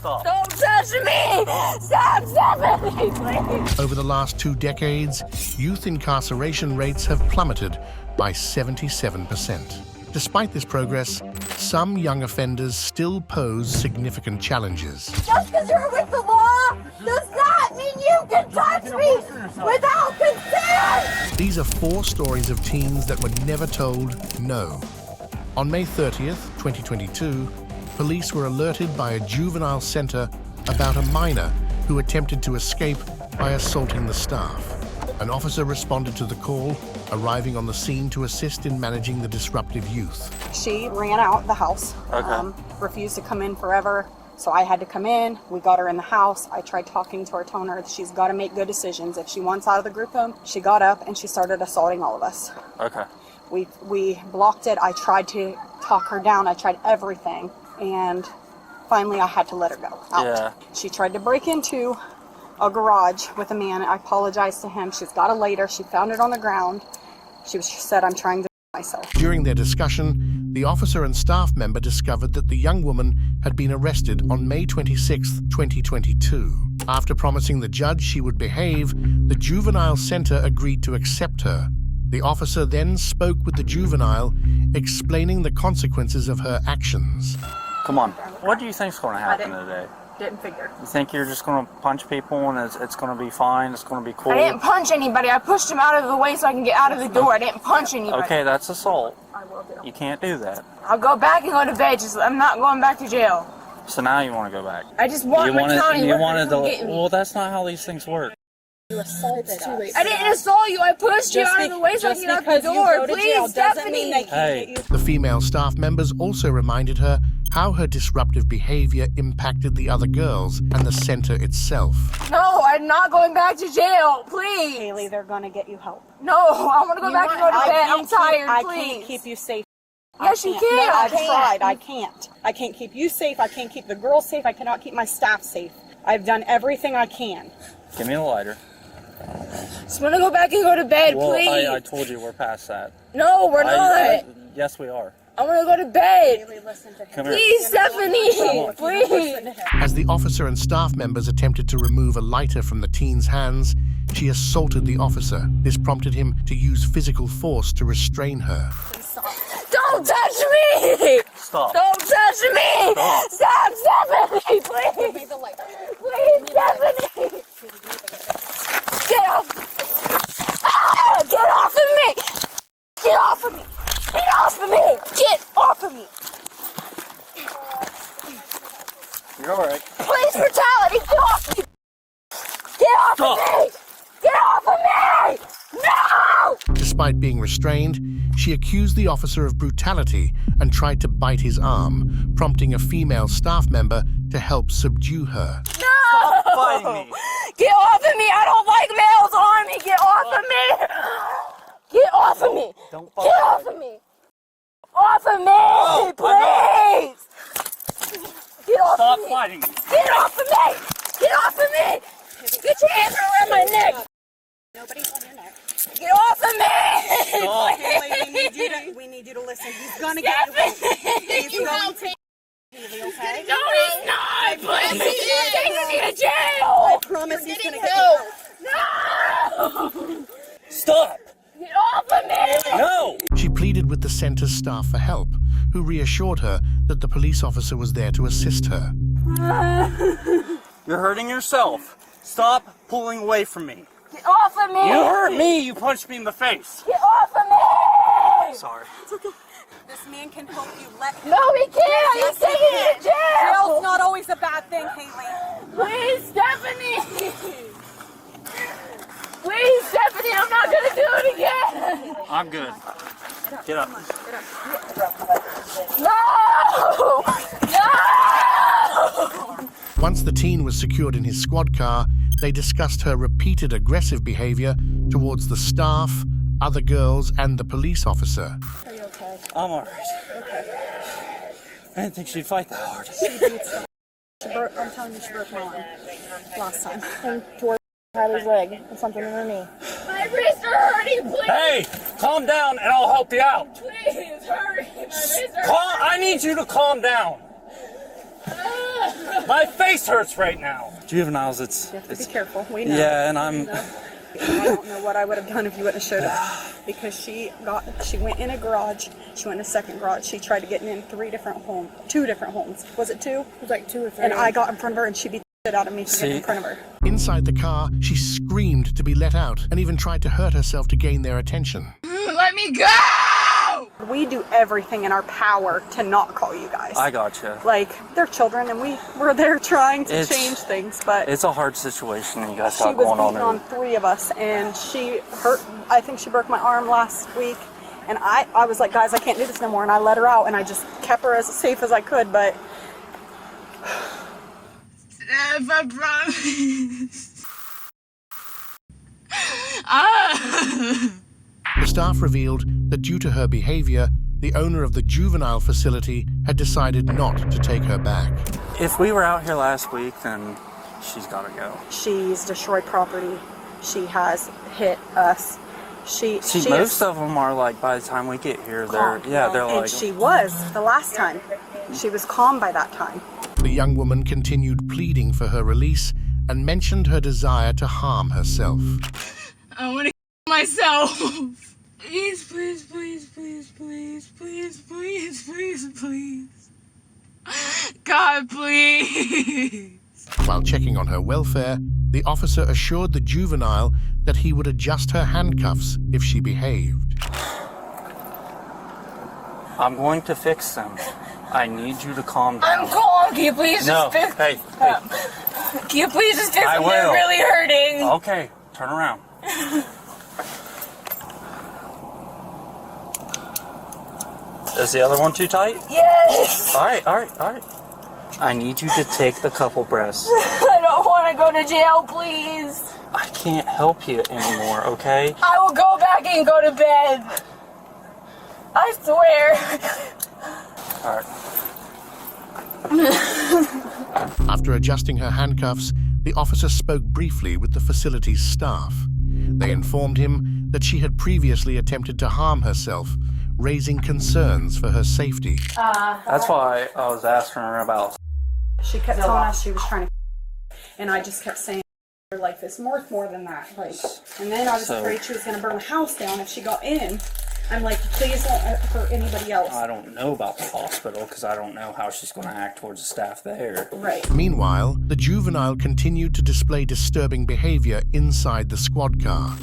Stop. Don't touch me! Stop me, please! Over the last 2 decades, youth incarceration rates have plummeted by 77%. Despite this progress, some young offenders still pose significant challenges. Just because you're with the law does not mean you can touch me without consent! These are 4 stories of teens that were never told no. On May 30th, 2022, police were alerted by a juvenile center about a minor who attempted to escape by assaulting the staff. An officer responded to the call, arriving on the scene to assist in managing the disruptive youth. She ran out the house, refused to come in forever, so I had to come in. We got her in the house. I tried talking to her, telling her that she's got to make good decisions. If she wants out of the group home, she got up and she started assaulting all of us. Okay. We blocked it. I tried to talk her down. I tried everything, and finally I had to let her go out. Yeah. She tried to break into a garage with a man. I apologized to him. She's got a lighter. She found it on the ground. She said, I'm trying to myself. During their discussion, the officer and staff member discovered that the young woman had been arrested on May 26, 2022. After promising the judge she would behave, the juvenile center agreed to accept her. The officer then spoke with the juvenile, explaining the consequences of her actions. Come on. What do you think's going to happen today? Didn't figure. You think you're just going to punch people and it's going to be fine? It's going to be cool? I didn't punch anybody. I pushed him out of the way so I can get out of the door. I didn't punch anybody. Okay, that's assault. I will do. You can't do that. I'll go back and go to bed. I'm not going back to jail. So now you want to go back. I just want my county worker to come get me. Well, that's not how these things work. You assaulted us. I didn't assault you. I pushed you out of the way so I can get out the door. Please, Stephanie. Hey. The female staff members also reminded her how her disruptive behavior impacted the other girls and the center itself. No, I'm not going back to jail. Please. Haley, they're going to get you help. No, I want to go back and go to bed. I'm tired, I please. can't keep you safe. Yes, you can. No, I've I tried. I can't. I can't keep you safe. I can't keep the girls safe. I cannot keep my staff safe. I've done everything I can. Give me the lighter. Just want to go back and go to bed, please. I told you we're past that. No, we're not. Yes, we are. I want to go to bed. Haley, listen to him. Come here. Please, Stephanie. Please. As the officer and staff members attempted to remove a lighter from the teen's hands, she assaulted the officer. This prompted him to use physical force to restrain her. Don't touch me. Stop. Don't touch me. Stop. Stop, Stephanie. Please. Give me the light. Please, Stephanie. Get off. Ah, get off of me. Get off of me. Get off of me. Get off of me. You're all right. Police brutality. Get off of me. Get off of me. Get off of me. No. Despite being restrained, she accused the officer of brutality and tried to bite his arm, prompting a female staff member to help subdue her. No. Stop fighting me. Get off of me. I don't like males on me. Get off of me. Get off of me. Don't Get off of me. Off of me, please. Get off Stop of me. fighting me. Get off of me. Get off of me. Get your hands around my neck. Nobody's on your neck. Get off of me. Stop. Haley, we need you to listen. He's going to get you. He's going to Haley, okay? No, he's not. Please. He's taking me to jail. I promise he's going to get you help. No. Stop. Get off of me. No. She pleaded with the center's staff for help, who reassured her that the police officer was there to assist her. You're hurting yourself. Stop pulling away from me. Get off of me. You hurt me. You punched me in the face. Get off of me. Sorry. It's okay. This man can help you. Let him. No, he can't. He's taking me to jail. Jail's not always a bad thing, Haley. Please, Stephanie. Please, Stephanie, I'm not going to do it again. I'm good. Get up. No! No! Once the teen was secured in his squad car, they discussed her repeated aggressive behavior towards the staff, other girls, and the police officer. Are you okay? I'm all right. Okay. I didn't think she'd fight that hard. I'm telling you, she broke my arm last time. And toward Tyler's leg and something in her knee. My wrists are hurting, please. Hey, calm down and I'll help you out. Please, it's hurting. My wrists are I need you to calm down. hurting. My face hurts right now. Juveniles, You have to be careful. We know. Yeah, and I don't know what I would have done if you wouldn't have showed up. Because she went in a garage, she went in a second garage, she tried to get in two different homes. Was it two? It was like 2 or 3. And I got in front of her and she beat the shit out of me to get in front of her. Inside the car, she screamed to be let out and even tried to hurt herself to gain their attention. Let me go! We do everything in our power to not call you guys. I gotcha. Like, they're children and we're there trying to change things, but it's a hard situation you guys she got was going beating on 3 of us, and I think she broke my arm last week, and I was like, guys, I can't do this no more, and I let her out, and I just kept her as safe as I could, but... If I promise. The staff revealed that due to her behavior, the owner of the juvenile facility had decided not to take her back. If we were out here last week, then she's got to go. She's destroyed property. She has hit us. Most of them are like, by the time we get here, they're like... And she was the last time. She was calm by that time. The young woman continued pleading for her release and mentioned her desire to harm herself. I want to myself. Please, please, please, please, please, please, please, please, please. God, please. While checking on her welfare, the officer assured the juvenile that he would adjust her handcuffs if she behaved. I'm going to fix them. I need you to calm down. I'm calm. Can you please just fix Hey. Can you please just fix I them? will. They're really hurting. Okay, turn around. Is the other one too tight? Yes. All right. I need you to take the couple breaths. I don't want to go to jail, please. I can't help you anymore, okay? I will go back and go to bed. I swear. All right. After adjusting her handcuffs, the officer spoke briefly with the facility's staff. They informed him that she had previously attempted to harm herself, raising concerns for her safety. That's why I was asking her about... She kept telling us she was trying to, and I just kept saying her life is worth more than that. Like, and then I was afraid she was going to burn the house down if she got in. I'm like, please don't hurt anybody else. I don't know about the hospital because I don't know how she's going to act towards the staff there. Right. Meanwhile, the juvenile continued to display disturbing behavior inside the squad car.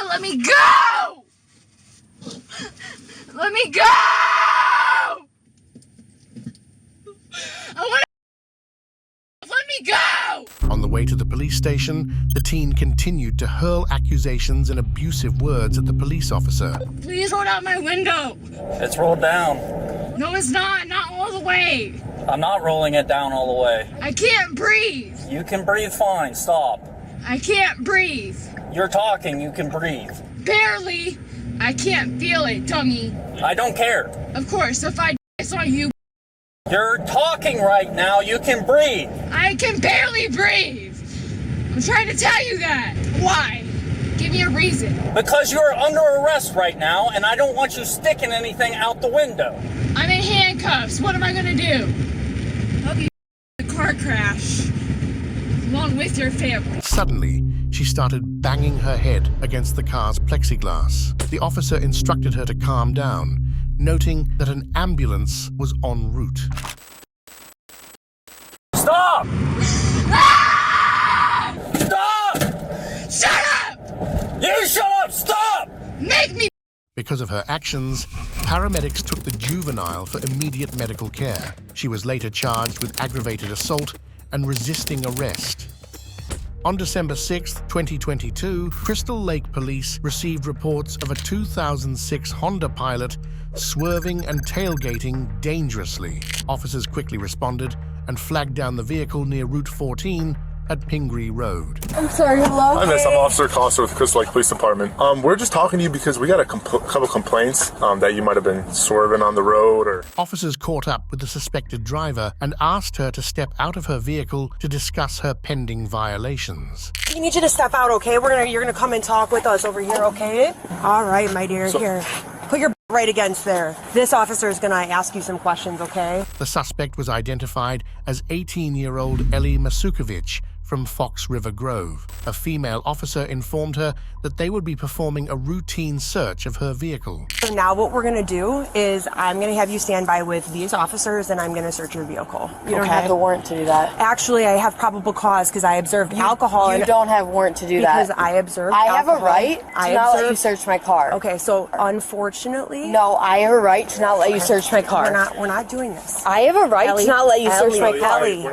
Let me go! Let me go! I want to... Let me go! On the way to the police station, the teen continued to hurl accusations and abusive words at the police officer. Please hold out my window. It's rolled down. No, it's not. Not all the way. I'm not rolling it down all the way. I can't breathe. You can breathe fine. Stop. I can't breathe. You're talking. You can breathe. Barely. I can't feel it, dummy. I don't care. Of course, if I saw you... You're talking right now. You can breathe. I can barely breathe. I'm trying to tell you that. Why? Give me a reason. Because you're under arrest right now, and I don't want you sticking anything out the window. I'm in handcuffs. What am I gonna do? Hope you a car crash. Along with your family. Suddenly, she started banging her head against the car's plexiglass. The officer instructed her to calm down, noting that an ambulance was en route. Stop! Ah! Stop! Shut up! You shut up! Stop! Make me... Because of her actions, paramedics took the juvenile for immediate medical care. She was later charged with aggravated assault and resisting arrest. On December 6, 2022, Crystal Lake Police received reports of a 2006 Honda Pilot swerving and tailgating dangerously. Officers quickly responded and flagged down the vehicle near Route 14 at Pingree Road. I'm sorry, hello? Hi, miss. I'm Officer Costa with Crystal Lake Police Department. We're just talking to you because we got a couple complaints that you might have been swerving on the road or... Officers caught up with the suspected driver and asked her to step out of her vehicle to discuss her pending violations. We need you to step out, okay? You're gonna come and talk with us over here, okay? All right, my dear. Here. Put your right against there. This officer is going to ask you some questions, okay? The suspect was identified as 18-year-old Ellie Masukovic from Fox River Grove. A female officer informed her that they would be performing a routine search of her vehicle. So now what we're going to do is I'm going to have you stand by with these officers and I'm going to search your vehicle. You don't have the warrant to do that. Actually, I have probable cause because I observed alcohol. You don't have warrant to do that. Because I observed I alcohol. have a right to not let you search my car. Okay, so unfortunately... No, I have a right to not let you search my car. We're not doing this. I have a right to not let you search my car. Ellie,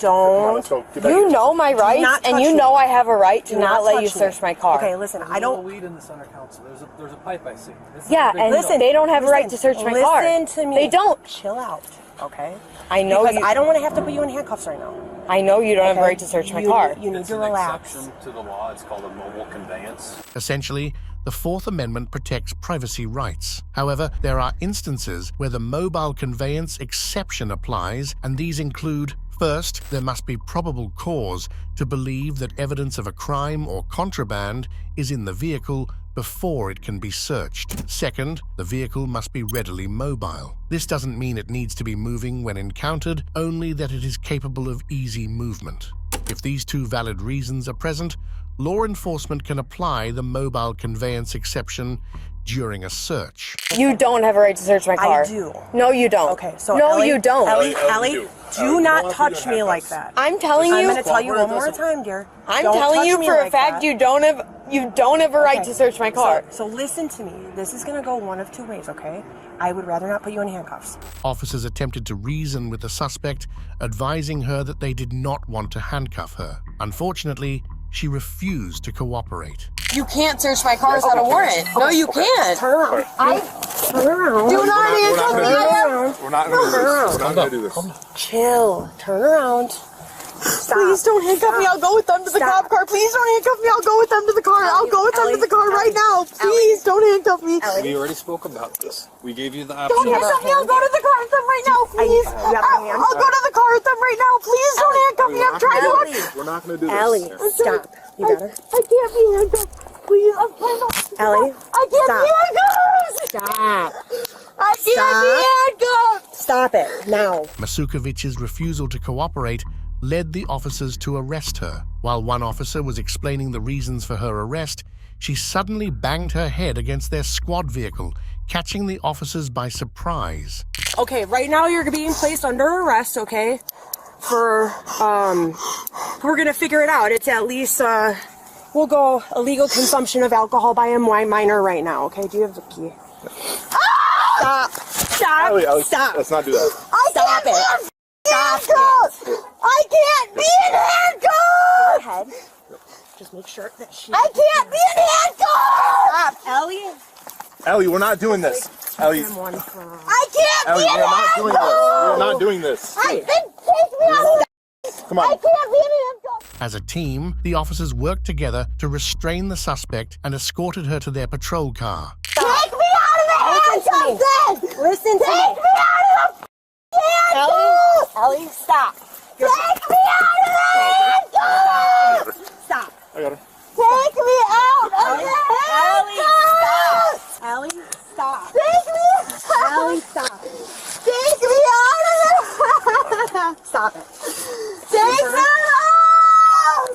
don't. You know my rights, and you know I have a right to not let you search my car. Okay, listen, I don't... Weed in the center council. There's a pipe I see. Yeah, and listen, they don't have a right to search my car. Listen to me. They don't. Chill out, okay? I know because I don't want to have to put you in handcuffs right now. I know you don't have a right to search my car. You need to relax. It's an exception to the law. It's called a mobile conveyance. Essentially, the Fourth Amendment protects privacy rights. However, there are instances where the mobile conveyance exception applies, and these include: first, there must be probable cause to believe that evidence of a crime or contraband is in the vehicle before it can be searched. Second, the vehicle must be readily mobile. This doesn't mean it needs to be moving when encountered, only that it is capable of easy movement. If these two valid reasons are present, law enforcement can apply the mobile conveyance exception during a search. You don't have a right to search my car. I do. No, you don't. Okay, so no, Ellie, you don't. Ellie, do not touch me like that. I'm telling you. I'm going to tell you one more time, dear. I'm telling you for a fact you don't have a right to search my car. So listen to me. This is going to go one of two ways, okay? I would rather not put you in handcuffs. Officers attempted to reason with the suspect, advising her that they did not want to handcuff her. Unfortunately, she refused to cooperate. You can't search my car without a warrant. No, you can't. Turn around. Turn around. Do not handcuff me. We're not going to do this. Chill. Turn around. Stop. Please don't handcuff me. I'll go with them to the cop car. Please don't handcuff me. I'll go with them to the car. I'll go with them to the car right now. Please don't handcuff me. We already spoke about this. We gave you the option. Don't handcuff me. I'll go to the car with them right now. Please. I'll go to the car with them right now. Please don't handcuff me. I'm trying to. We're not going to do this. Ellie, stop. You got her? I can't be handcuffed. Please. I'm trying to. Ellie, I can't be handcuffed. stop. I can't be handcuffed. Stop it now. Masukovic's refusal to cooperate led the officers to arrest her. While one officer was explaining the reasons for her arrest, she suddenly banged her head against their squad vehicle, catching the officers by surprise. Okay, right now you're being placed under arrest, okay? For, we're gonna figure it out. It's at least, we'll go illegal consumption of alcohol by a minor right now, okay? Do you have the key? Stop. Stop. Ellie, Stop. let's not do that. Stop it. Stop it. I can't be in handcuffs. Go ahead. Just make sure that she... I can't be in handcuffs. Stop, Ellie. Ellie, we're not doing this. Ellie, I can't Ellie, be in we're not handcuffs. doing this. We're not doing this. Take me out of Come on. I can't be in handcuffs. As a team, the officers worked together to restrain the suspect and escorted her to their patrol car. Take me out of the handcuffs then. Listen to Take me out of the handcuffs. Ellie, stop. Take me out of the handcuffs. Stop. I got her. Take me out of the handcuffs. Ellie, stop. Take me out. Ellie, stop. Take me out of the. Stop it. Take them out.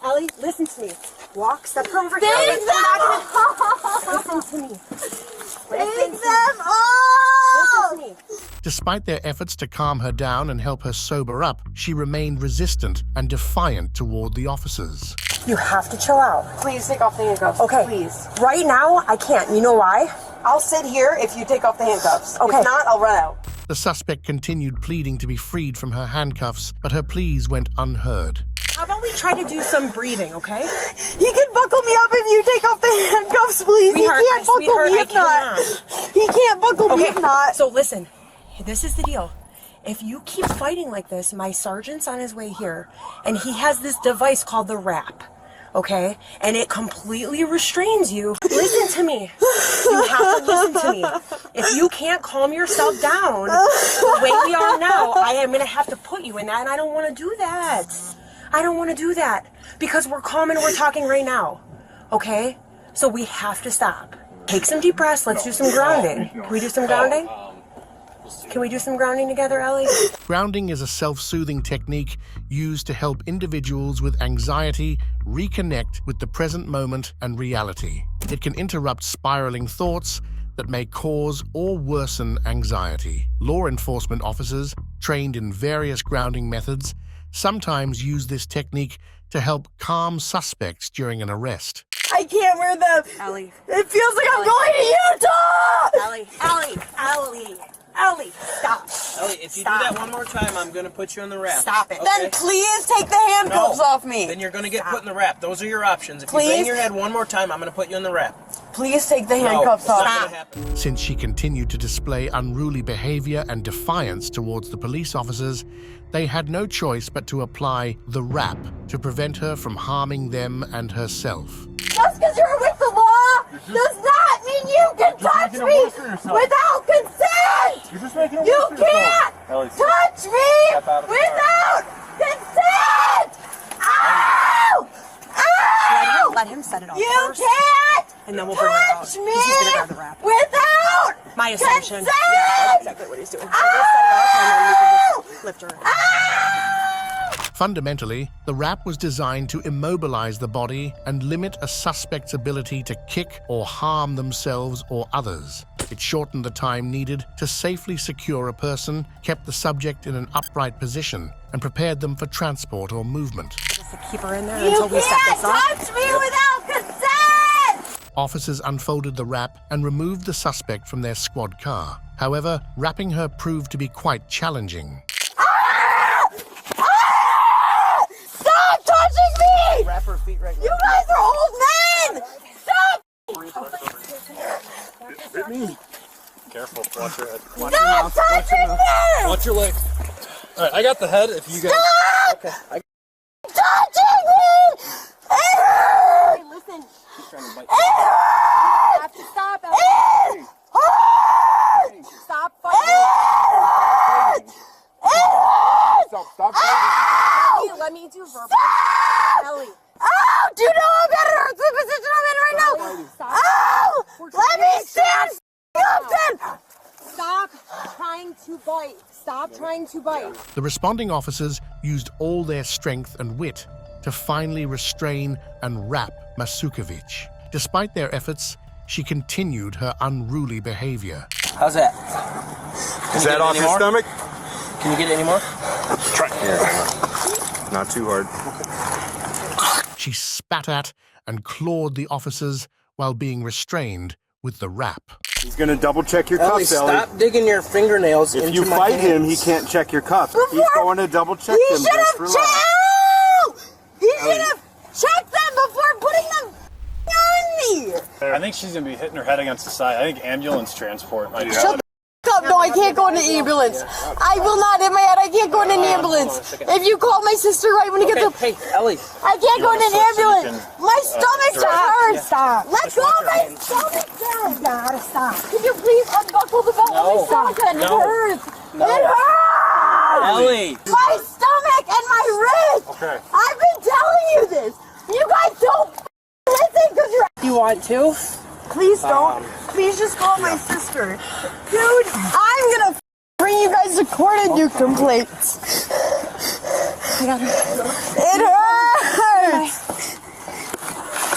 Ellie, listen to me. Walk, step over here. Take them out. Listen to me. Take them out. Listen to me. Despite their efforts to calm her down and help her sober up, she remained resistant and defiant toward the officers. You have to chill out. Please take off the handcuffs. Okay. Please. Right now, I can't. You know why? I'll sit here if you take off the handcuffs. Okay. If not, I'll run out. The suspect continued pleading to be freed from her handcuffs, but her pleas went unheard. How about we try to do some breathing, okay? He can buckle me up if you take off the handcuffs, please. Sweetheart, He can't buckle sweetheart, me I if not. cannot. He can't buckle me if not. So listen, this is the deal. If you keep fighting like this, my sergeant's on his way here, and he has this device called the wrap, okay? And it completely restrains you. Listen to me. You have to listen to me. If you can't calm yourself down the way we are now, I am going to have to put you in that, and I don't want to do that. I don't want to do that because we're calm and we're talking right now, okay? So we have to stop. Take some deep breaths. Let's do some grounding. Can we do some grounding? Can we do some grounding together, Ellie? Grounding is a self-soothing technique used to help individuals with anxiety reconnect with the present moment and reality. It can interrupt spiraling thoughts that may cause or worsen anxiety. Law enforcement officers, trained in various grounding methods, sometimes use this technique to help calm suspects during an arrest. I can't wear them. Ellie. It feels like I'm going to Utah. Ellie, stop. Ellie, if you do that one more time, I'm going to put you in the wrap. Stop it. Okay? Then please take the handcuffs off me. Then you're going to get put in the wrap. Those are your options. If you bang your head one more time, I'm going to put you in the wrap. Please take the handcuffs off. Not gonna happen. Since she continued to display unruly behavior and defiance towards the police officers, they had no choice but to apply the wrap to prevent her from harming them and herself. Just because you're with the law does not mean you can touch me without consent! You can't touch me without consent! Ow! Ow! Let him set it off You first. can't And then we'll bring her out. touch 'Cause he's gonna grab the me wrap. without My assumption. consent! Yeah, that's exactly what he's doing. So we'll set it up and then we can just lift her. Fundamentally, the wrap was designed to immobilize the body and limit a suspect's ability to kick or harm themselves or others. It shortened the time needed to safely secure a person, kept the subject in an upright position, and prepared them for transport or movement. Just to keep her in there You until we set can't this up. touch me without consent! Officers unfolded the wrap and removed the suspect from their squad car. However, wrapping her proved to be quite challenging. Stop touching me! Wrap her feet right You guys are old men! Stop! Hit me. Careful. Watch your head. Stop touching me! Watch your leg. All right, I got the head. If you guys. Stop Okay. touching me! It hurts! Listen, Trying to bite. It hurts! have to stop, It Ellie. hurts! Stop It fighting. hurts! It hurts! Stop. Let me do verbal. Stop! Ellie. Oh, do you know how bad it hurts the position I'm in right now? Oh! Let me stand up then! Stop trying to bite. Stop trying to bite. The responding officers used all their strength and wit to finally restrain and wrap Masukovic. Despite their efforts, she continued her unruly behavior. How's that? Is that off your stomach? Can you get it anymore? Try. Yeah. Not too hard. She spat at and clawed the officers while being restrained with the wrap. He's gonna double check your Ellie, cuffs, Ellie. stop digging your fingernails If into you my fight hands. him, he can't check your cuffs. He's going to double check He them should just have relax. He should have checked them before putting them on me! I think she's gonna be hitting her head against the side. I think ambulance transport might be. Shut the f up. No, I can't go in the ambulance. I will not hit my head. I can't go in an ambulance. If you call my sister right when you get the... Hey, Ellie. I can't go in an ambulance. My stomach hurts. Stop. Let go of my stomach. You gotta stop. Can you please unbuckle the belt of my stomach? It hurts. It hurts. Ellie. My stomach and my wrist. Okay. I've been telling you this. You guys don't listen because you're... You want to? Please don't. Please just call my sister. Dude, I'm gonna bring you guys to court on your complaints. It hurts.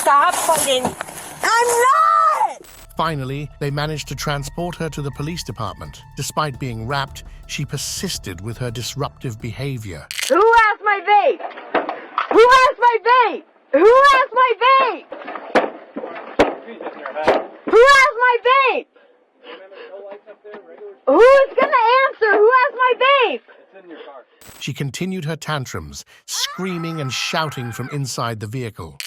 Stop fighting. I'm not. Finally, they managed to transport her to the police department. Despite being wrapped, she persisted with her disruptive behavior. Who has my vape? Who has my vape? Who has my vape? Who has my vape? Who's gonna answer? Who has my vape? She continued her tantrums, screaming and shouting from inside the vehicle.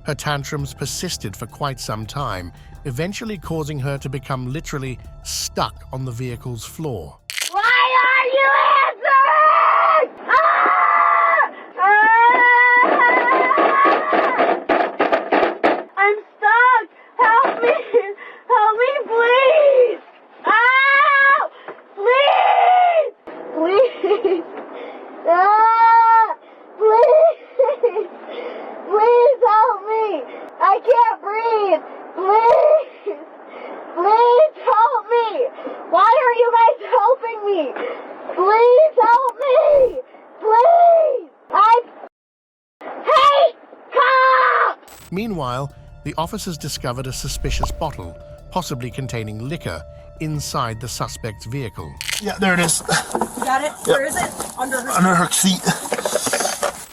Her tantrums persisted for quite some time, eventually causing her to become literally stuck on the vehicle's floor. Why are you answering? I'm stuck. Help me. Help me, please. Meanwhile, the officers discovered a suspicious bottle, possibly containing liquor, inside the suspect's vehicle. Yeah, there it is. You got it? Yep. Where is it? Under her seat.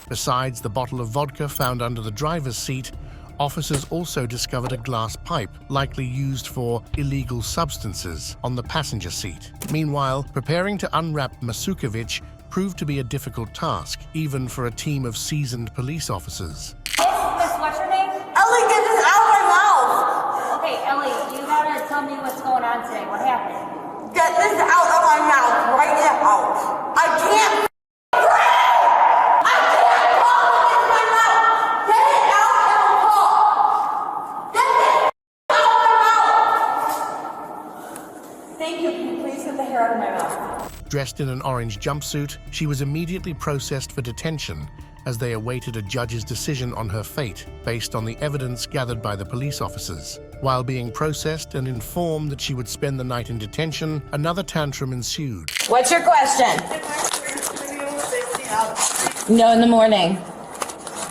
Besides the bottle of vodka found under the driver's seat, officers also discovered a glass pipe, likely used for illegal substances, on the passenger seat. Meanwhile, preparing to unwrap Masukovic proved to be a difficult task, even for a team of seasoned police officers. What's your name? Ellie, get this out of my mouth! Okay, Ellie, you gotta tell me what's going on today. What happened? Get this out of my mouth right now! I can't breathe! I can't talk in my mouth! Get it out and talk! Get this out of my mouth! Thank you. Can you please get the hair out of my mouth? Dressed in an orange jumpsuit, she was immediately processed for detention as they awaited a judge's decision on her fate based on the evidence gathered by the police officers. While being processed and informed that she would spend the night in detention, another tantrum ensued. What's your question? No, in the morning.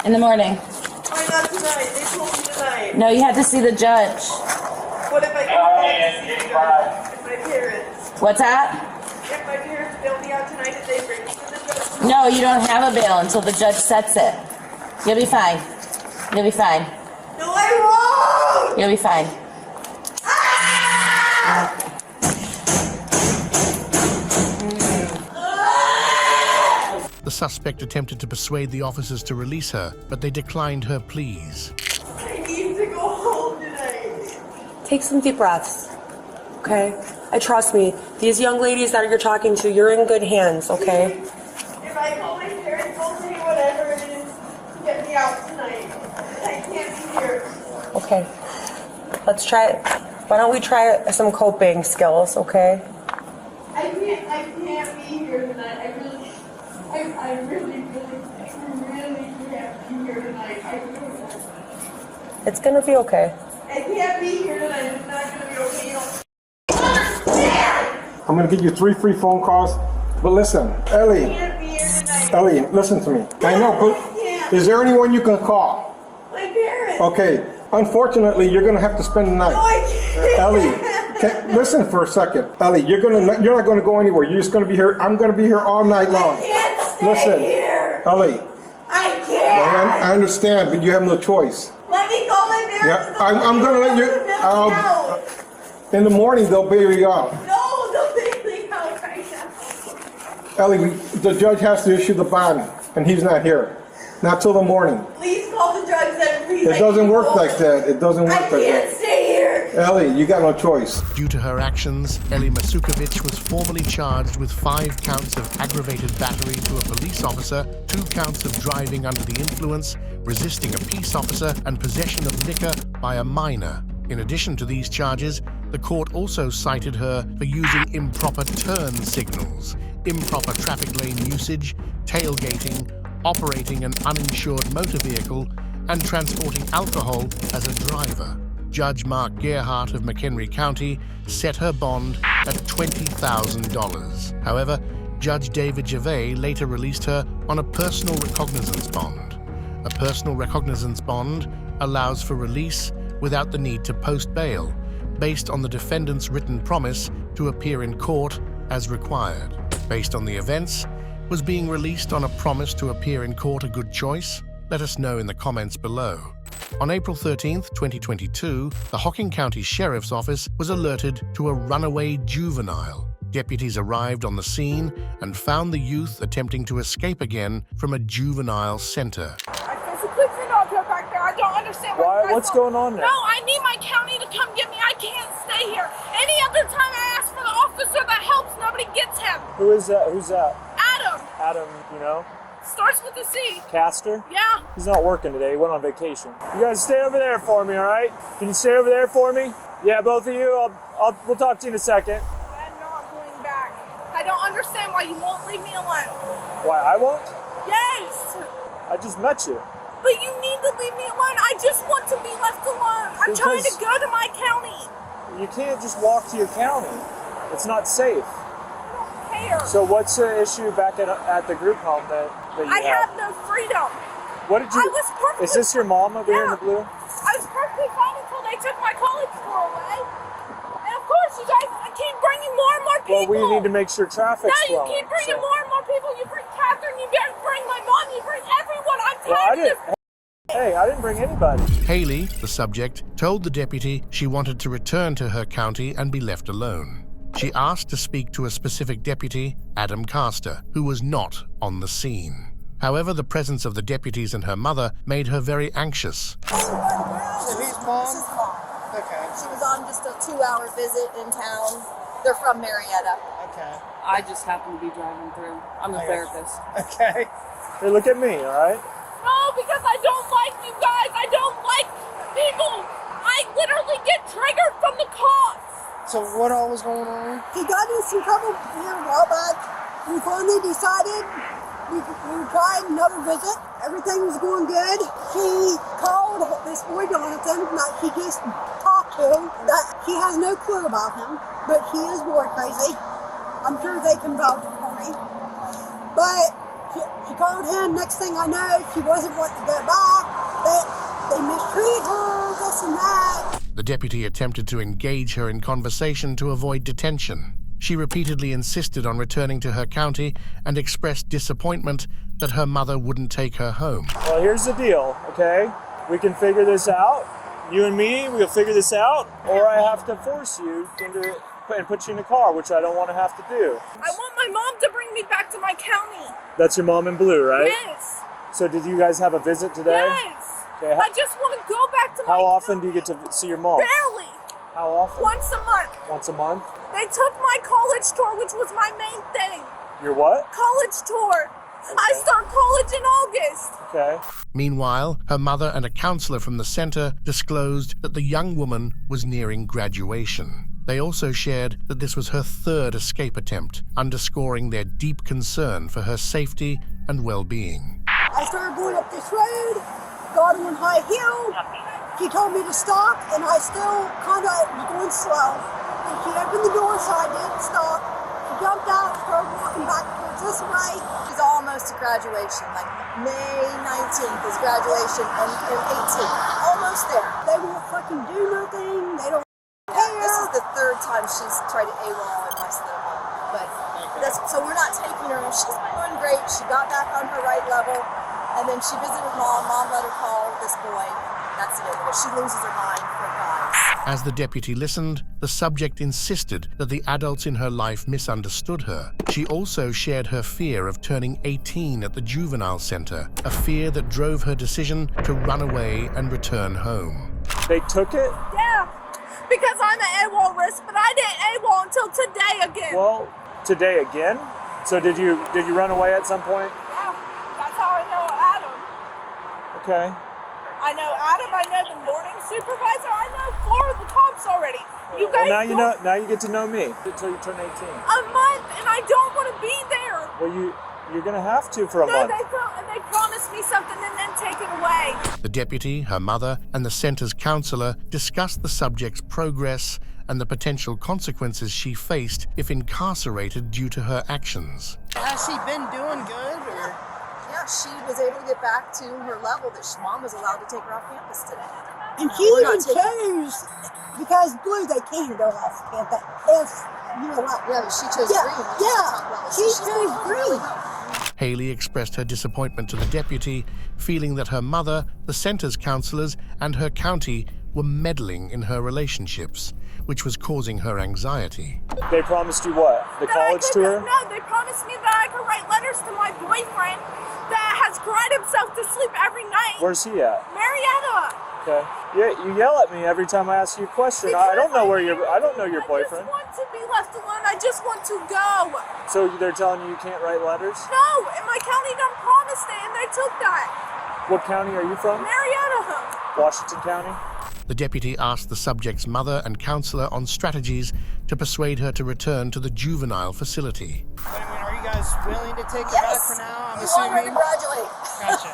In the morning. Why not tonight? They told me tonight. No, you have to see the judge. What if I can't see my parents? What's that? If my parents bail me out tonight, if they bring me to the judge? No, you don't have a bail until the judge sets it. You'll be fine. You'll be fine. No, I won't! You'll be fine. The suspect attempted to persuade the officers to release her, but they declined her pleas. I need to go home tonight. Take some deep breaths. Okay? And trust me, these young ladies that you're talking to, you're in good hands, okay? If I call my parents, they'll say whatever it is to get me out tonight. I can't be here. Okay. Let's try it. Why don't we try some coping skills, okay? I can't be here tonight. I really can't be here tonight. It's gonna be okay. I can't be here tonight. It's not gonna be okay. You don't understand! I'm gonna give you 3 free phone calls, but listen, Ellie. I can't be here tonight. Ellie, listen to me. I know, but is there anyone you can call? My parents. Okay. Unfortunately, you're gonna have to spend the night. No, I can't. Ellie, listen for a second. Ellie, you're not gonna go anywhere. You're just gonna be here. I'm gonna be here all night long. I can't stay here. Ellie. I can't. I understand, but you have no choice. Let me call my parents. Yeah, I'm gonna let you. In the morning, they'll bail you out. No, they'll bail me out right now. Ellie, the judge has to issue the bond, and he's not here. Not till the morning. Please call the judge then, please. It doesn't work like that. It doesn't work like that. I can't stay here. Ellie, you got no choice. Due to her actions, Ellie Masukovic was formally charged with 5 counts of aggravated battery to a police officer, 2 counts of driving under the influence, resisting a peace officer, and possession of liquor by a minor. In addition to these charges, the court also cited her for using improper turn signals, improper traffic lane usage, tailgating, operating an uninsured motor vehicle, and transporting alcohol as a driver. Judge Mark Gerhardt of McHenry County set her bond at $20,000. However, Judge David Gervais later released her on a personal recognizance bond. A personal recognizance bond allows for release without the need to post bail, based on the defendant's written promise to appear in court as required. Based on the events, was being released on a promise to appear in court a good choice? Let us know in the comments below. On April 13th, 2022, the Hocking County Sheriff's Office was alerted to a runaway juvenile. Deputies arrived on the scene and found the youth attempting to escape again from a juvenile center. I physically cannot go back there. I don't understand what's going on there. No, I need my county to come get me. I can't stay here. Any other time I ask for the officer that helps, nobody gets him. Who is that? Who's that? Adam. Adam, you know? Starts with a C. Castor? Yeah. He's not working today. He went on vacation. You guys stay over there for me, all right? Can you stay over there for me? Yeah, both of you. We'll talk to you in a second. I'm not going back. I don't understand why you won't leave me alone. Why, I won't? Yes. I just met you. But you need to leave me alone. I just want to be left alone. I'm trying to go to my county. You can't just walk to your county. It's not safe. Care. So what's the issue back at the group home that you have no freedom. What did you? I was perfectly. Is this your mom over here in the blue? I was perfectly fine until they took my college tour away. And of course, you guys keep bringing more and more people. Well, we need to make sure traffic's No, you flowing. keep bringing more and more people. You bring Catherine, you bring my mom, you bring everyone. I'm Well, I tired didn't. Hey, I didn't bring anybody. Haley, the subject, told the deputy she wanted to return to her county and be left alone. She asked to speak to a specific deputy, Adam Caster, who was not on the scene. However, the presence of the deputies and her mother made her very anxious. So his mom? This is mom. Okay. She was on just a 2-hour visit in town. They're from Marietta. Okay. I just happened to be driving through. I'm a therapist. Okay. Hey, look at me, all right? No, because I don't like you guys. I don't like people. I literally get triggered from the cops. So what all was going on? He got in some trouble here a while back. We finally decided we tried another visit. Everything was going good. He called this boy Jonathan that he just talked to, that he has no clue about him, but he is boy crazy. I'm sure they can vouch for me. But he called him. Next thing I know, she wasn't wanting to go back. They mistreat her, this and that. The deputy attempted to engage her in conversation to avoid detention. She repeatedly insisted on returning to her county and expressed disappointment that her mother wouldn't take her home. Well, here's the deal, okay? We can figure this out. You and me, we'll figure this out, or I have to force you into and put you in a car, which I don't want to have to do. I want my mom to bring me back to my county. That's your mom in blue, right? Yes. So did you guys have a visit today? Yes. Okay. I just want to go back to my How often do you get to see your mom? Barely. How often? Once a month. Once a month? They took my college tour, which was my main thing. Your what? College tour. Okay. I start college in August. Okay. Meanwhile, her mother and a counselor from the center disclosed that the young woman was nearing graduation. They also shared that this was her third escape attempt, underscoring their deep concern for her safety and well-being. I started going up this road, got on high hill. She told me to stop, and I still kind of was going slow. And she opened the door, so I did stop. She jumped out, started walking back towards this way. It's almost to graduation, like May 19th is graduation, and 18th. Almost there. They won't fucking do nothing. They don't care. This is the third time she's tried to AWOL in less than a month. But so we're not taking her, and she's been doing great. She got back on her right level, and then she visited mom. Mom let her call this boy. That's it. But she loses her mind for guys. As the deputy listened, the subject insisted that the adults in her life misunderstood her. She also shared her fear of turning 18 at the juvenile center, a fear that drove her decision to run away and return home. They took it? Yeah, because I'm an AWOL risk, but I didn't AWOL until today again. Well, today again? So did you run away at some point? Yeah, that's how I know Adam. Okay. I know Adam, I know the morning supervisor, I know 4 of the cops already. You guys now you get to know me until you turn 18. A month, and I don't want to be there. Well, you're gonna have to for a month. They promised me something and then take it away. The deputy, her mother, and the center's counselor discussed the subject's progress and the potential consequences she faced if incarcerated due to her actions. Has she been doing good, or? Yeah, she was able to get back to her level that mom was allowed to take her off campus today. And she even chose, because blue they can go off campus. If, you know what? Yeah, she chose green. Yeah, she chose green. Haley expressed her disappointment to the deputy, feeling that her mother, the center's counselors, and her county were meddling in her relationships, which was causing her anxiety. They promised you what? The college tour? No, they promised me that I could write letters to my boyfriend that has cried himself to sleep every night. Where's he at? Marietta. Okay. Yeah, you yell at me every time I ask you a question. I don't know I don't know your boyfriend. I just want to be left alone. I just want to go. So they're telling you can't write letters? No, and my county done promised it, and they took that. What county are you from? Marietta. Washington County? The deputy asked the subject's mother and counselor on strategies to persuade her to return to the juvenile facility. Are you guys willing to take her back for now? I'm We assuming. want her to graduate. Gotcha.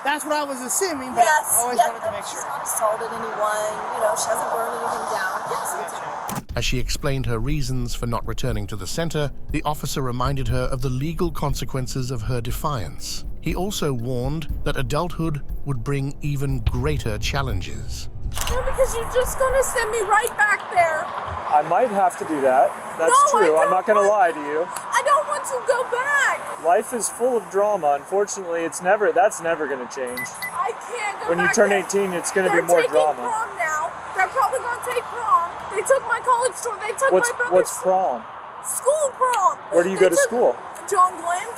That's what I was assuming, but Yes. I always wanted to make sure. She's not assaulted anyone. You know, she hasn't burned anything down. Yes. As she explained her reasons for not returning to the center, the officer reminded her of the legal consequences of her defiance. He also warned that adulthood would bring even greater challenges. No, because you're just gonna send me right back there. I might have to do that. That's No, true. I I'm not going to lie to you. I don't want to go back. Life is full of drama. Unfortunately, that's never going to change. I can't go When you back turn there. 18, it's going to be more They're taking drama. prom now. They're probably gonna take prom. They took my college tour. They took What's my brother's prom? school prom. Where do you go to school? John Glenn.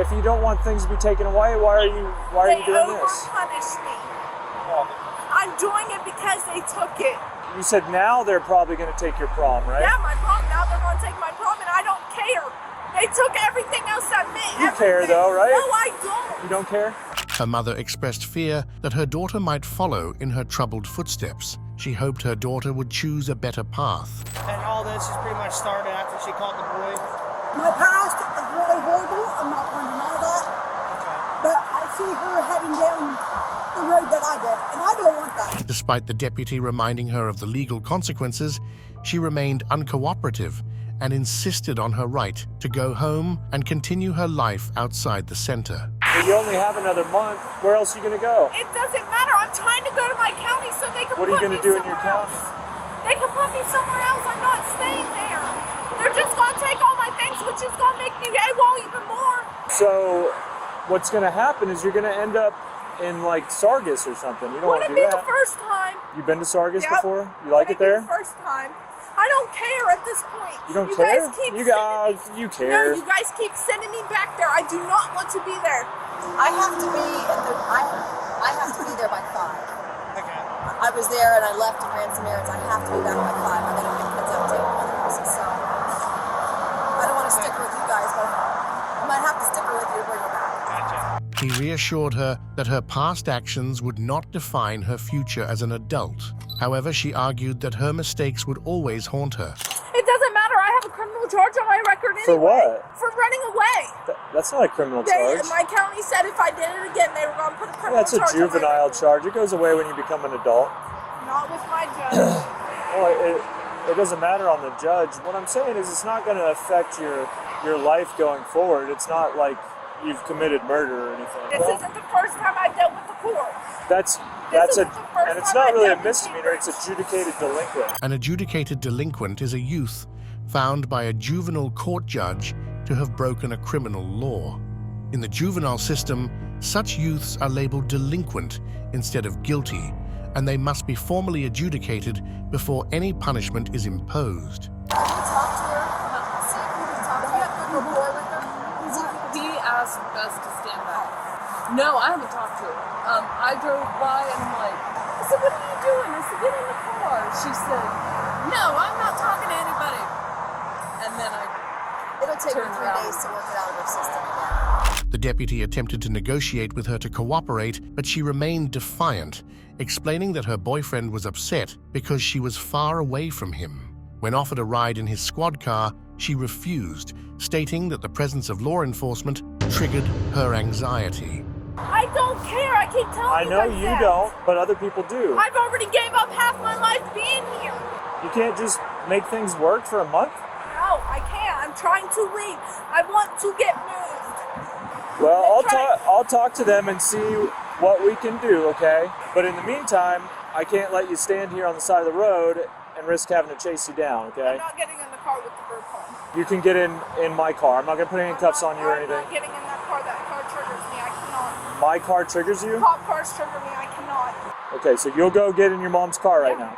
If you don't want things to be taken away, why are you doing this? They over-punished me. I'm doing it because they took it. You said now they're probably going to take your prom, right? Yeah, my prom. Now they're going to take my prom, and I don't care. They took everything else at me. You care though, right? No, I don't. You don't care? Her mother expressed fear that her daughter might follow in her troubled footsteps. She hoped her daughter would choose a better path. And all this is pretty much started after she called the boy. My past is really horrible. I'm not going to deny that. But I see her heading down the road that I did, and I don't want that. Despite the deputy reminding her of the legal consequences, she remained uncooperative and insisted on her right to go home and continue her life outside the center. Well, you only have another month. Where else are you going to go? It doesn't matter. I'm trying to go to my county so they can What are you going to do in your county? They can put me somewhere else. I'm not staying there. They're just going to take all my things, which is going to make me AWOL even more. So what's going to happen is you're going to end up in like Sargis or something. You don't want to do that. Wouldn't be the first time. You've been to Sargis Yep. before? You like it there? The first time. I don't care at this point. You don't care? Guys keep You sending care. No, you guys keep sending me back there. I do not want to be there. I have to be I have to be there by 5. Okay. I was there and I left and ran some errands. I have to be back by 5. I gotta pick kids up and take them to other houses. So I don't want to stick with you guys, but I might have to stick with you to bring her back. He reassured her that her past actions would not define her future as an adult. However, she argued that her mistakes would always haunt her. It doesn't matter. I have a criminal charge on my record anyway. For what? For running away. That's not a criminal charge. My county said if I did it again, they were going to put a criminal That's a charge on my juvenile record. charge. It goes away when you become an adult. Not with my judge. Well, it doesn't matter on the judge. What I'm saying is it's not going to affect your life going forward. It's not like you've committed murder or anything. This isn't the first time I've dealt with the court. And it's not really a misdemeanor, it's adjudicated delinquent. An adjudicated delinquent is a youth found by a juvenile court judge to have broken a criminal law. In the juvenile system, such youths are labeled delinquent instead of guilty, and they must be formally adjudicated before any punishment is imposed. He asked us to stand back. No, I haven't talked to her. I drove by and I'm like, I said, what are you doing? I said, get in the car. She said, no, I'm not talking to anybody. And then It'll take her 3 days to work it out of her system again. The deputy attempted to negotiate with her to cooperate, but she remained defiant, explaining that her boyfriend was upset because she was far away from him. When offered a ride in his squad car, she refused, stating that the presence of law enforcement triggered her anxiety. I don't care. I keep telling I know you don't, but other people do. I've already gave up half my life being here. You can't just make things work for a month? No, I can't. I'm trying to leave. I want to get moved. Well, I'll talk to them and see what we can do, okay? But in the meantime, I can't let you stand here on the side of the road and risk having to chase you down, okay? I'm not getting in the car with the group home. You can get in my car. I'm not going to put any cuffs on you or anything. I'm not getting in that car. That car triggers me. I cannot. My car triggers you? Cop cars trigger me. I cannot. Okay, so you'll go get in your mom's car right now.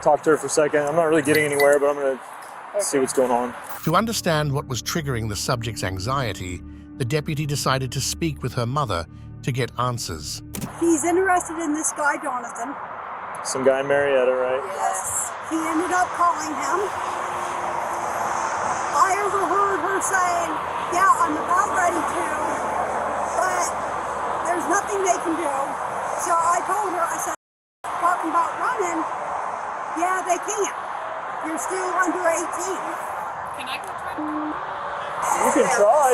Talk to her for a second. I'm not really getting anywhere, but I'm going to see what's going on. To understand what was triggering the subject's anxiety, the deputy decided to speak with her mother to get answers. He's interested in this guy, Jonathan. Some guy in Marietta, right? Yes. He ended up calling him. I overheard her saying, yeah, I'm about ready to, but there's nothing they can do. So I told her, I said, talking about running, yeah, they can't. You're still under 18. Can I go try? You can try.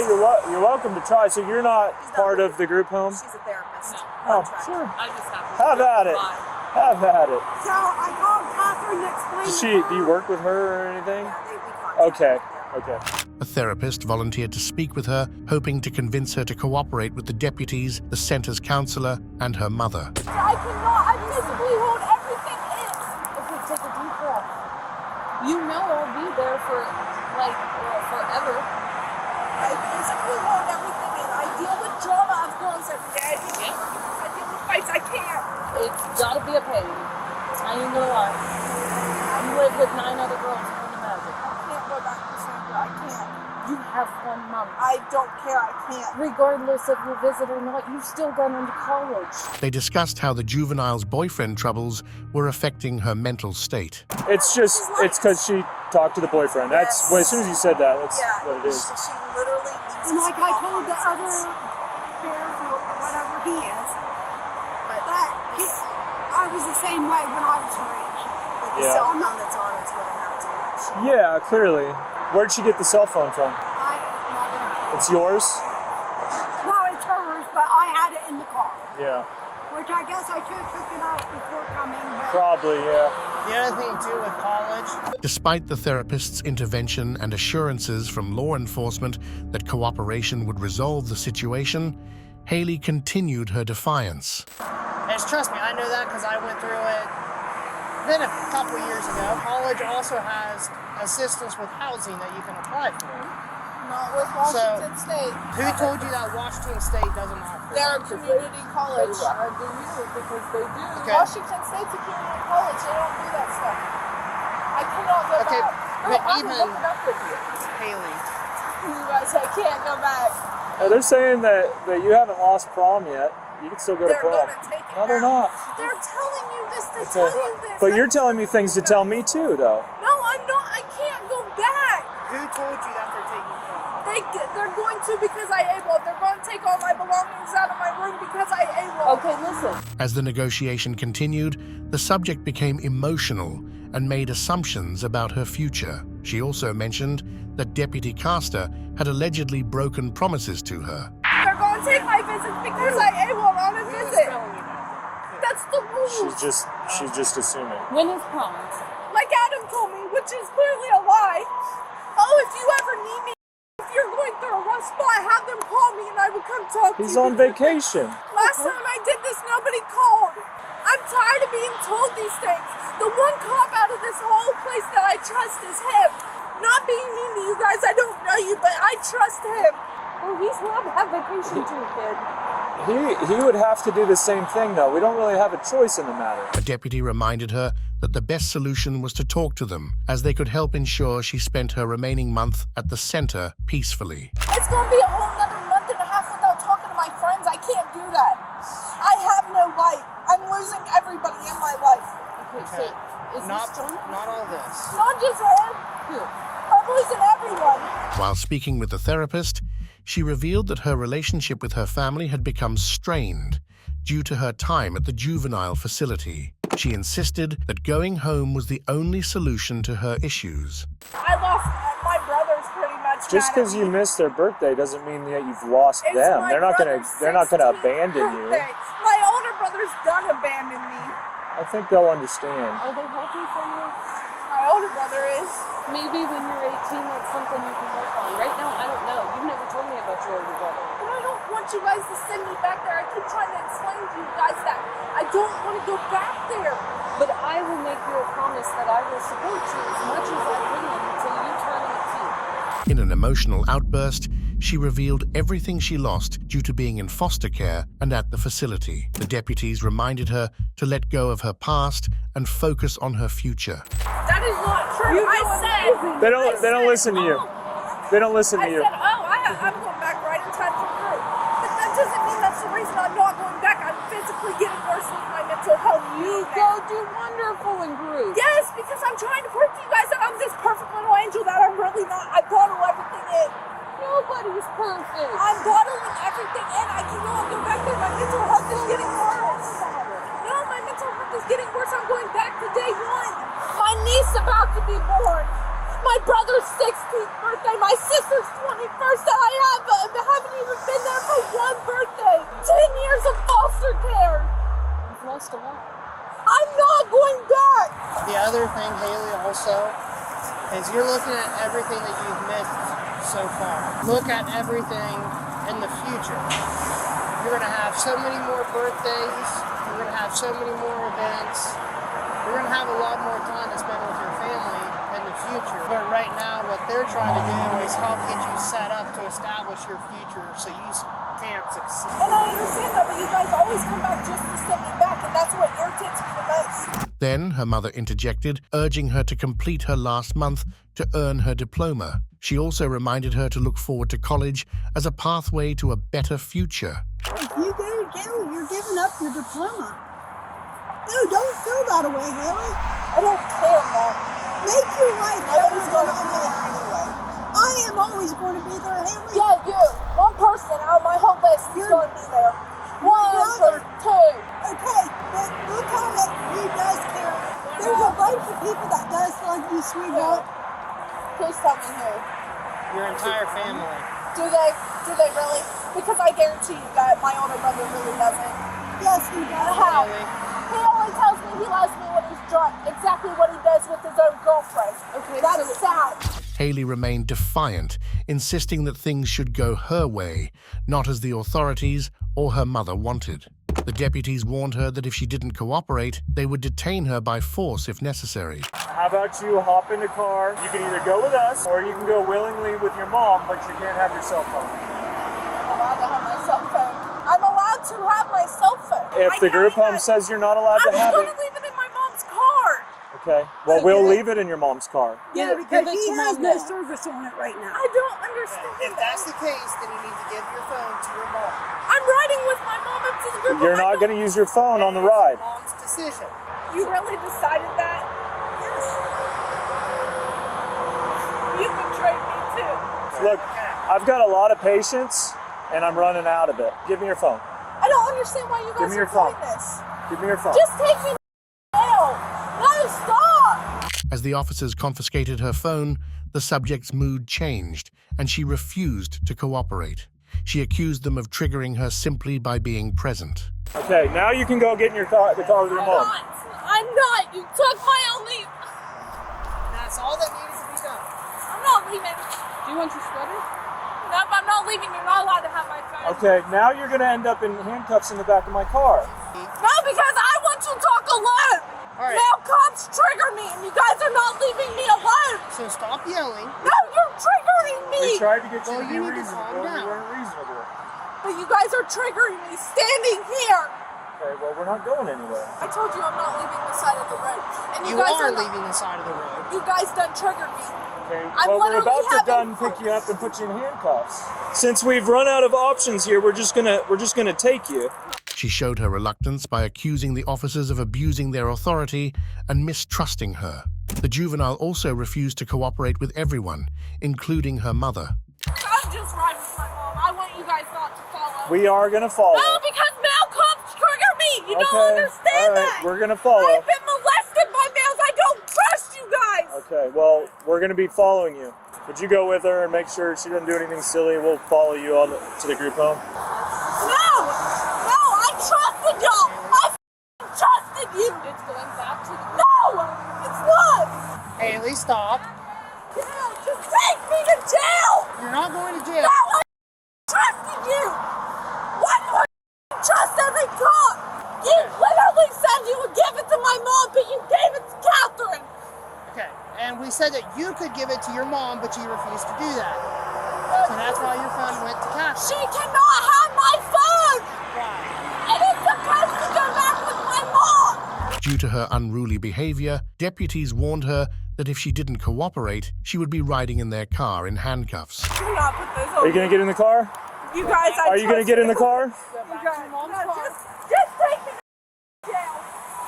You're welcome to try. So you're not part of the group home? She's a therapist. Oh, sure. I just Have at it. Have at it. So I called Catherine to explain. Do you work with her or anything? Yeah, we contact Okay. them. Okay. A therapist volunteered to speak with her, hoping to convince her to cooperate with the deputies, the center's counselor, and her mother. I cannot. I physically hold everything in. Okay, take a deep breath. You know I'll be there for, like, forever. I physically hold everything in. I deal with drama of girls every day. I deal with fights. I can't. It's gotta be a pain. I ain't gonna lie. You live with 9 other girls. I can imagine. I can't go back to Sandra. I can't. You have 1 month. I don't care. I can't. Regardless of your visit or not, you've still gone into college. They discussed how the juvenile's boyfriend troubles were affecting her mental state. It's because she talked to the boyfriend. That's well, as soon as you said that, that's what it is. She literally needs to like I told the other bears or whatever he is, that I was the same way when I was her age. But the cell phone that's on is what I have to. Yeah, clearly. Where'd she get the cell phone from? It's yours? No, it's hers, but I had it in the car. Yeah. Which I guess I should have took it out before coming. But Probably, yeah. The other thing too with college. Despite the therapist's intervention and assurances from law enforcement that cooperation would resolve the situation, Haley continued her defiance. And trust me, I know that because I went through it then a couple years ago. College also has assistance with housing that you can apply for. Not with Washington State. Who told you that Washington State doesn't offer? They're a community college. I believe because they do. Okay. Washington State's a community college. They don't do that stuff. I cannot go back. But I'm even hooking up with you. Haley. You guys, I can't go back. They're saying that you haven't lost prom yet. You can still go to prom. No, they're not. They're telling you this to tell you this. But you're telling me things to tell me too, though. No, I'm not. I can't go back. Who told you that they're taking prom? They're going to because I AWOL. They're going to take all my belongings out of my room because I AWOL. Okay, listen. As the negotiation continued, the subject became emotional and made assumptions about her future. She also mentioned that Deputy Caster had allegedly broken promises to her. They're going to take my visits because I AWOL on a visit. That's the rules. She's just assuming. When is prom? Like Adam told me, which is clearly a lie. Oh, if you ever need me, if you're going through a rough spot, have them call me and I will come talk to you. He's on vacation. Last time I did this, nobody called. I'm tired of being told these things. The one cop out of this whole place that I trust is him. Not being mean to you guys, I don't know you, but I trust him. Well, he's allowed to have vacation too, kid. He would have to do the same thing, though. We don't really have a choice in the matter. A deputy reminded her that the best solution was to talk to them, as they could help ensure she spent her remaining month at the center peacefully. It's going to be a whole another month and a half without talking to my friends. I can't do that. I have no life. I'm losing everybody in my life. Okay, so is not all this. Not just him. I'm losing everyone. While speaking with the therapist, she revealed that her relationship with her family had become strained due to her time at the juvenile facility. She insisted that going home was the only solution to her issues. I lost my brothers pretty much. Just because you missed their birthday doesn't mean that you've lost them. They're not gonna abandon you. My older brothers done abandon me. I think they'll understand. Are they happy for you? My older brother is. Maybe when you're 18, that's something you can work on. Right now, I don't know. You've never told me about your older brother. But I don't want you guys to send me back there. I keep trying to explain to you guys that I don't want to go back there. But I will make you a promise that I will support you as much as I can until you turn 18. In an emotional outburst, she revealed everything she lost due to being in foster care and at the facility. The deputies reminded her to let go of her past and focus on her future. That is not true. I said. They don't listen to you. They don't listen to you. I said, I'm going back right in time for group. But that doesn't mean that's the reason I'm not going back. I'm physically getting worse with my mental health. You go do wonderful in group. Yes, because I'm trying to prove to you guys that I'm this perfect little angel that I'm really not. I bottle everything in. Nobody's perfect. I'm bottling everything in. I cannot go back there. My mental health is getting worse. No, my mental health is getting worse. I'm going back to day one. My niece is about to be born. My brother's 16th birthday. My sister's 21st that I haven't even been there for one birthday. 10 years of foster care. You've lost a lot. I'm not going back. The other thing, Haley, also, is you're looking at everything that you've missed so far. Look at everything in the future. You're going to have so many more birthdays. You're going to have so many more events. You're going to have a lot more time to spend with your family in the future. But right now, what they're trying to do is help get you set up to establish your future so you can't succeed. And I understand that, but you guys always come back just to send me back, and that's what irritates me the most. Then her mother interjected, urging her to complete her last month to earn her diploma. She also reminded her to look forward to college as a pathway to a better future. If you go to jail, you're giving up your diploma. No, don't feel that way, Haley. I don't care, Mom. Make your life better than I am anyway. I am always going to be there, Haley. Yeah, you. One person out of my whole list is going to be there. One or two. Okay, but look how much he does care. There's a bunch of people that does love you, sweetheart. Please tell me who. Your entire family. Do they? Do they really? Because I guarantee you that my older brother really doesn't. Yes, he does. How? He only tells me he loves me when he's drunk. Exactly what he does with his own girlfriend. Okay, that's sad. Haley remained defiant, insisting that things should go her way, not as the authorities or her mother wanted. The deputies warned her that if she didn't cooperate, they would detain her by force if necessary. How about you hop in the car? You can either go with us or you can go willingly with your mom, but you can't have your cell phone. I'm allowed to have my cell phone. I'm allowed to have my cell phone. If the group home says you're not allowed to have it. I'm going to leave it in my mom's car. Okay, well, we'll leave it in your mom's car. Yeah, because he has no service on it right now. I don't understand. If that's the case, then you need to give your phone to your mom. I'm riding with my mom up to the group. You're not going to use your phone on the ride. Mom's decision. You really decided that? Yes. You betrayed me too. Look, I've got a lot of patience, and I'm running out of it. Give me your phone. I don't understand why you guys are doing this. Give me your phone. Just take me to jail. No, stop. As the officers confiscated her phone, the subject's mood changed, and she refused to cooperate. She accused them of triggering her simply by being present. Okay, now you can go get in the car with your mom. I'm not. You took my only... That's all that needs to be done. I'm not leaving. Do you want your sweater? Nope, I'm not leaving. You're not allowed to have my phone. Okay, now you're going to end up in handcuffs in the back of my car. No, because I want to talk alone. All right. Now cops trigger me, and you guys are not leaving me alone. So stop yelling. No, you're triggering me. We tried to get you to be you need to reasonable. calm down. You weren't reasonable. But you guys are triggering me standing here. Okay, well, we're not going anywhere. I told you I'm not leaving the side of the road. And You guys are not- leaving the side of the road. You guys done triggered me. Okay, I'm well, we're literally about to having pick you up and put you in handcuffs. Since we've run out of options here, we're just gonna take you. She showed her reluctance by accusing the officers of abusing their authority and mistrusting her. The juvenile also refused to cooperate with everyone, including her mother. I'm just riding with my mom. I want you guys not to follow. We are gonna follow. No, because male cops trigger me. You Okay, don't understand all right, that. we're gonna follow. I've been molested by males. I don't trust you guys. Okay, well, we're gonna be following you. Would you go with her and make sure she doesn't do anything silly? We'll follow you to the group home. No, I trusted y'all. I trusted you. It's going back to the... No, it's not. Haley, stop. No, just take me to jail. You're not going to jail. No, I trusted you. Why do I trust every cop? You literally said you would give it to my mom, but you gave it to Catherine. Okay, and we said that you could give it to your mom, but you refused to do that. So that's why your phone went to Catherine. She cannot have my phone. Why? It is supposed to go back with my mom. Due to her unruly behavior, deputies warned her that if she didn't cooperate, she would be riding in their car in handcuffs. Do not put those on. Are you gonna get in the car? You guys, Are you gonna get in the car? You guys, just take me to jail.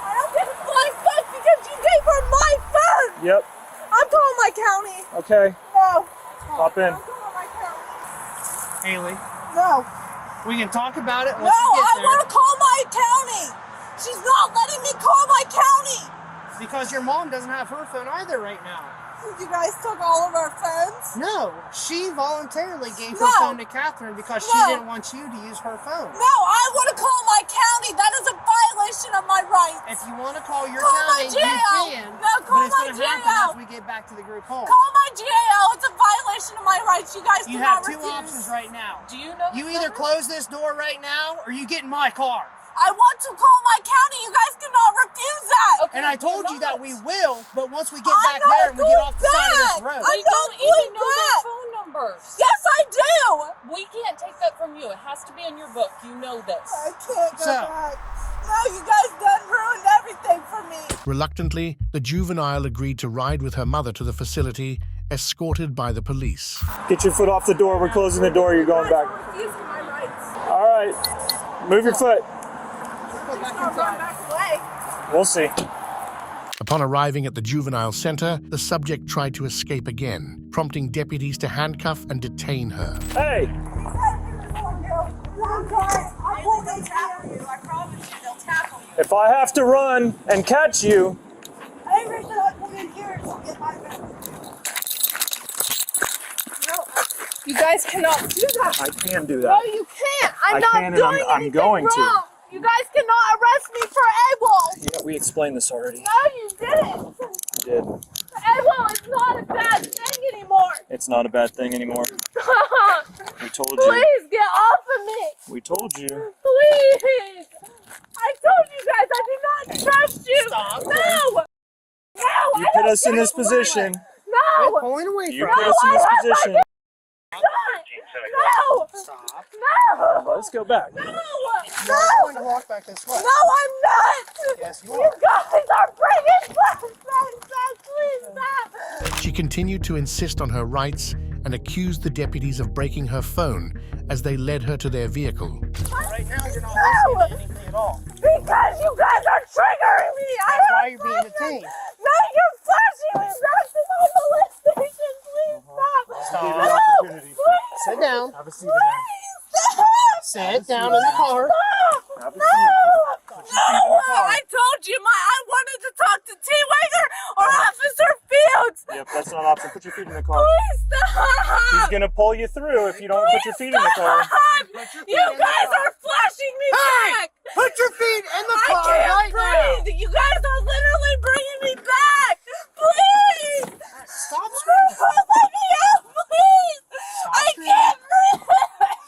I don't get my phone because you gave her my phone. Yep. I'm calling my county. Okay. No. Hop in. I'm calling my county. Haley, No. we can talk about it No, once you get I there. want to call my county. She's not letting me call my county. Because your mom doesn't have her phone either right now. You guys took all of our phones? No, she voluntarily gave her No. phone to Catherine because she No. didn't want you to use her phone. No, I want to call my county. That is a violation violation of my rights. If you want to call your call county, my GAO. you can. No, call but it's my going to happen GAO. after we get back to the group home. Call my GAO. It's a violation of my rights. You guys You cannot have two refuse. options right now. Do you know? You either close this door right now or you get in my car. I want to call my county. You guys cannot refuse that. Okay, and I told you that we will, but once we get back there and we get off the side of this road. I don't even know their phone numbers. Yes, I do. We can't take that from you. It has to be in your book. You know this. I can't go back. No, you guys done ruined everything for me. Reluctantly, the juvenile agreed to ride with her mother to the facility, escorted by the police. Get your foot off the door. We're closing the door. You're going back. Refusing my rights. All right. Move your foot. We'll see. Upon arriving at the juvenile center, the subject tried to escape again, prompting deputies to handcuff and detain her. Hey! If I have to run and catch you, You guys cannot do that. I can do that. No, you can't. I'm not doing anything going wrong. You guys cannot arrest me for AWOL. Yeah, we explained this already. No, you didn't. We did. AWOL is not a bad thing anymore. It's not a bad thing anymore. We told you. Please get off of me. We told you. Please. I told you guys I do not trust you. Stop. No. No. You put us in this position. No. Quit pulling away You from put us in this position. No. Stop. No. Let's go back. No. I'm going to walk back this way. No, I'm not. Yes, you You are. guys are bringing flashbacks. Please stop. She continued to insist on her rights and accused the deputies of breaking her phone as they led her to their vehicle. Right now, you're not listening to anything at all. Because you guys are triggering me. That's why you're being detained. No, you're flashing me back to my police station. Please stop. Stop. No, please. Sit down. Have a seat in there. Stop. Sit down in the car. Have a No. seat. No. I told you I wanted to talk to T-Wager or Officer Fields. Yep, that's not an option. Put your feet in the car. Please stop. He's gonna pull you through if you don't put your feet in the car. You guys are flashing me back. Put your feet in the I car can't right now. breathe. You guys are literally bringing me back. Please. Stop screaming. Let me out, please. I can't breathe.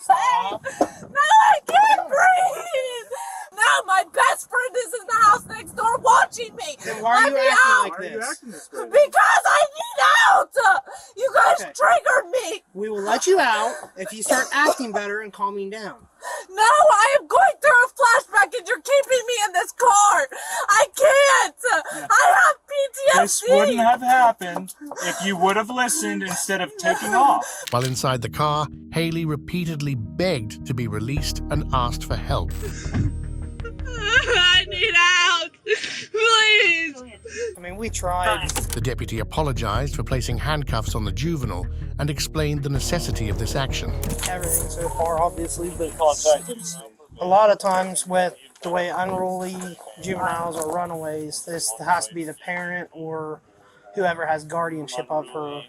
Stop. No, I can't breathe. No, my best friend is in the house next door watching me. Then why are Let you me acting out. like this? Because I need out. You guys Okay. triggered me. We will let you out if you start acting better and calming down. No, I am going through a flashback and you're keeping me in this car. I can't. I have PTSD. This wouldn't have happened if you would have listened instead of taking off. While inside the car, Haley repeatedly begged to be released and asked for help. I need out. Please. I mean, we tried. The deputy apologized for placing handcuffs on the juvenile and explained the necessity of this action. Everything so far, obviously, but a lot of times with the way unruly juveniles or runaways, this has to be the parent or whoever has guardianship of her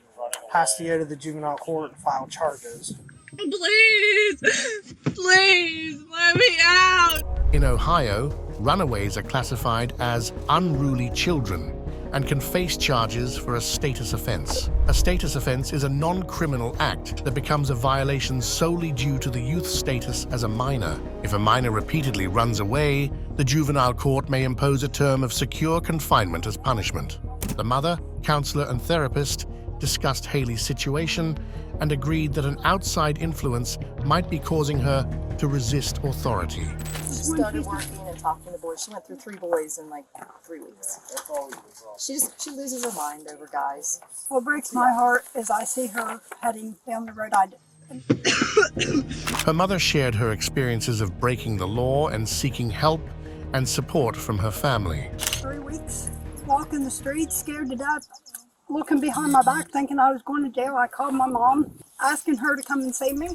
has to go to the juvenile court and file charges. Please. Please let me out. In Ohio, runaways are classified as unruly children and can face charges for a status offense. A status offense is a non-criminal act that becomes a violation solely due to the youth status as a minor. If a minor repeatedly runs away, the juvenile court may impose a term of secure confinement as punishment. The mother, counselor, and therapist discussed Haley's situation and agreed that an outside influence might be causing her to resist authority. She started working and talking to boys. She went through 3 boys in like 3 weeks. She loses her mind over guys. What breaks my heart is I see her heading down the road I did. Her mother shared her experiences of breaking the law and seeking help and support from her family. 3 weeks, walking the streets, scared to death, looking behind my back, thinking I was going to jail. I called my mom, asking her to come and save me.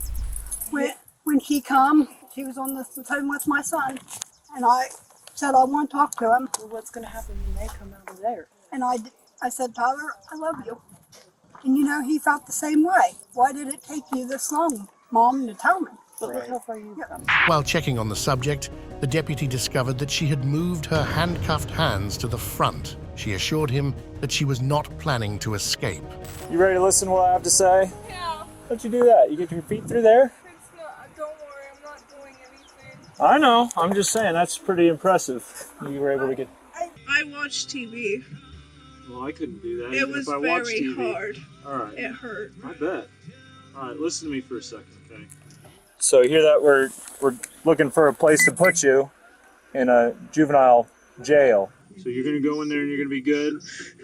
When she come, she was on the phone with my son, and I said I want to talk to him. Well, what's going to happen when they come over there? And I said, Tyler, I love you. And you know, he felt the same way. Why did it take you this long, Mom, to tell me? But look how far you've come. While checking on the subject, the deputy discovered that she had moved her handcuffed hands to the front. She assured him that she was not planning to escape. You ready to listen to what I have to say? Yeah. How'd you do that? You get your feet through there? Don't worry, I'm not doing anything. I know. I'm just saying, that's pretty impressive. You were able to get... I watch TV. Well, I couldn't do that. It even was if I watched very TV. hard. All right. It hurt. I bet. All right, listen to me for a second, okay? So you hear that we're looking for a place to put you in a juvenile jail. So you're gonna go in there and you're gonna be good?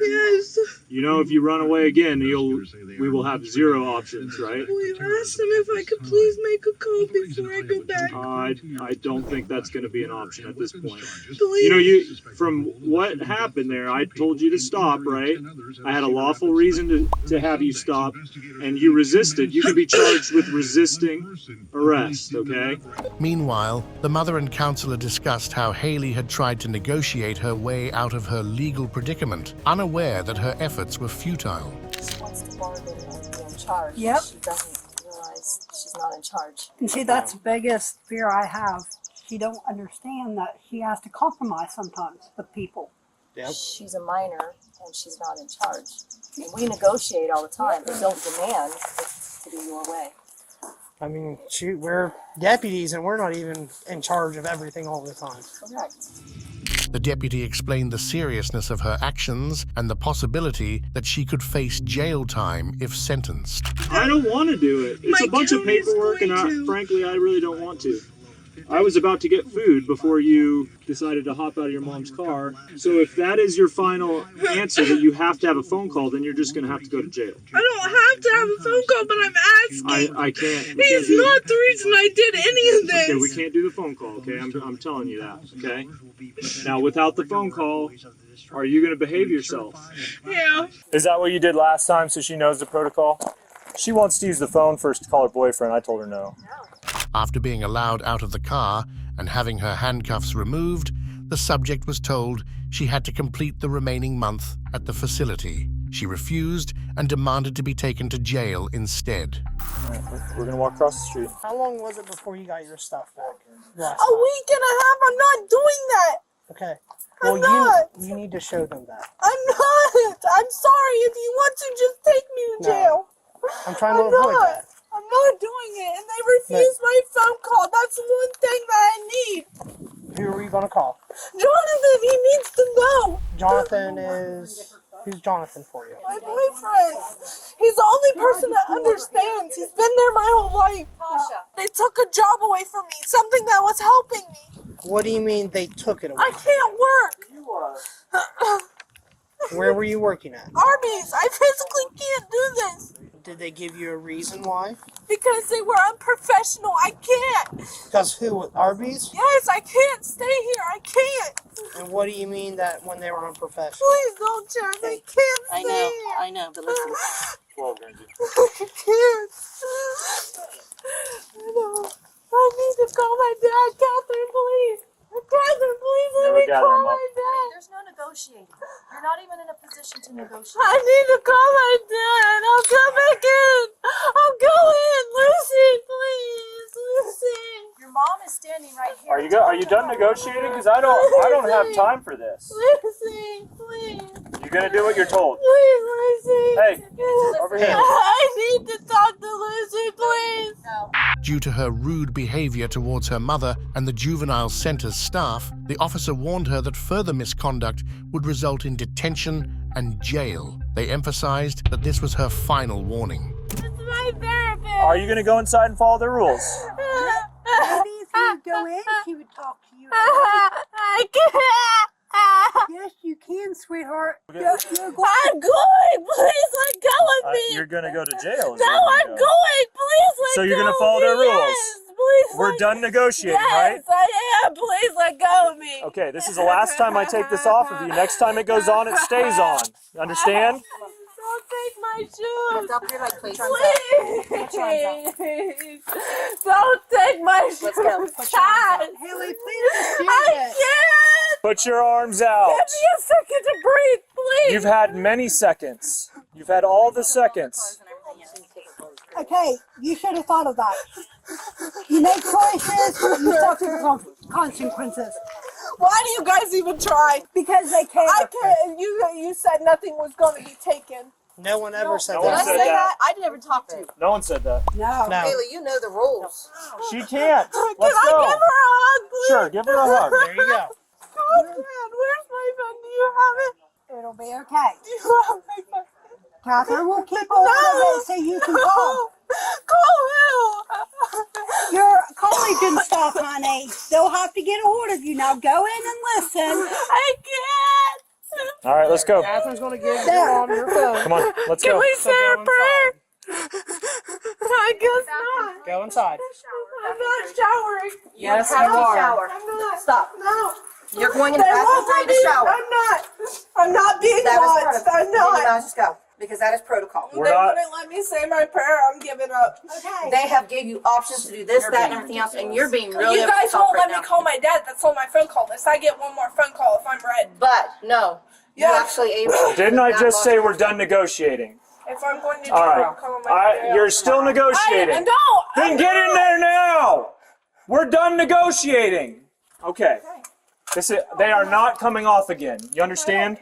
Yes. You know, if you run away again, we will have 0 options, right? We asked him if I could please make a call before I go back. I don't think that's gonna be an option at this point. Please. You know, from what happened there, I told you to stop, right? I had a lawful reason to have you stop, and you resisted. You could be charged with resisting arrest, okay? Meanwhile, the mother and counselor discussed how Haley had tried to negotiate her way out of her legal predicament, unaware that her efforts were futile. She wants to bargain and be in charge. Yep. She doesn't realize she's not in charge. And see, that's the biggest fear I have. She don't understand that she has to compromise sometimes with people. Yep. She's a minor and she's not in charge. And we negotiate all the time, but don't demand it to be your way. I mean, shoot, we're deputies and we're not even in charge of everything all the time. Correct. The deputy explained the seriousness of her actions and the possibility that she could face jail time if sentenced. I don't want to do it. It's a bunch of paperwork, and frankly, I really don't want to. I was about to get food before you decided to hop out of your mom's car. So if that is your final answer, that you have to have a phone call, then you're just going to have to go to jail. I don't have to have a phone call, but I'm asking. I can't. He's not the reason I did any of this. Okay, we can't do the phone call, okay? I'm telling you that, okay? Now, without the phone call, are you going to behave yourself? Yeah. Is that what you did last time, so she knows the protocol? She wants to use the phone first to call her boyfriend. I told her no. After being allowed out of the car and having her handcuffs removed, the subject was told she had to complete the remaining month at the facility. She refused and demanded to be taken to jail instead. All right, we're going to walk across the street. How long was it before you got your stuff back? A week and a half. I'm not doing that. Okay. I'm Well, not. you need to show them that. I'm not. I'm sorry. If you want to, just take me to jail. I'm trying to avoid that. I'm not doing it, and they refused my phone call. That's one thing that I need. Who are you going to call? Jonathan, he needs to know. Jonathan is... Who's Jonathan for you? My boyfriend. He's the only person that understands. He's been there my whole life. They took a job away from me, something that was helping me. What do you mean they took it away? I can't work. Where were you working at? Arby's. I physically can't do this. Did they give you a reason why? Because they were unprofessional. I can't. Because who? Arby's? Yes, I can't stay here. I can't. And what do you mean that when they were unprofessional? Please don't, Charles. I can't stay here. I know, but listen. Well, Granger. I can't. I know. I need to call my dad. Catherine, please. Catherine, please let me call my dad. There's no negotiating. You're not even in a position to negotiate. I need to call my dad. I'll come back in. I'll go in. Lucy, please. Lucy. Your mom is standing right here. Are you done negotiating? Because I don't have time for this. Lucy, please. You're gonna do what you're told. Please, Lucy. Hey, over here. I need to talk to Lucy, please. No. Due to her rude behavior towards her mother and the juvenile center's staff, the officer warned her that further misconduct would result in detention and jail. They emphasized that this was her final warning. It's my therapist. Are you gonna go inside and follow their rules? Maybe if you would go in, she would talk to you. I can't. Yes, you can, sweetheart. I'm going. Please let go of me. You're gonna go to jail. No, I'm going. Please let go. So you're gonna follow their rules. Yes, please. We're done negotiating, right? Yes, I am. Please let go of me. Okay, this is the last time I take this off of you. Next time it goes on, it stays on. Understand? Don't take my shoes. Lift up your leg, please. Please. Don't take my shoes. Let's go. Haley, please just do I this. can't. Put your arms out. Give me a second to breathe, please. You've had many seconds. You've had all the seconds. Okay, you should have thought of that. You make choices, you suffer the consequences. Why do you guys even try? Because they care. I can't. You said nothing was going to be taken. No one ever said No that. one Did I said say that. that? I never talked to you. No one said that. No. Haley, you know the rules. She can't. Can Let's I go. give her a hug, please? Sure, give her a hug. There you go. Oh, man, where's my pen? Do you have it? It'll be okay. Do you have my pen? Catherine will keep hold of it so you can call. Call who? Your colleague didn't stop, honey. They'll have to get a hold of you. Now go in and listen. I can't. All right, let's go. Catherine's going to give your mom your phone. Come on, let's Can go. we say a go prayer? I guess not. Go inside. I'm not showering. Yes, I'm you not. are. Shower. I'm not. Stop. No. You're going in the They bathroom won't for you let to me. shower. I'm not being That is watched. protocol. I'm You need not. to just go because that is protocol. They wouldn't let me say my prayer. I'm giving up. Okay. They have gave you options to do this, that, and everything else, and you're being really You guys tough won't right let me now. call my dad. That's on my phone call list. I get one more phone call if I'm red. But no, you're Yeah. actually able. Didn't I just say we're done negotiating? If I'm going to All jail, right. I'll call my dad. You're still negotiating. Then get in there now. We're done negotiating. Okay. They are not coming off again. You understand?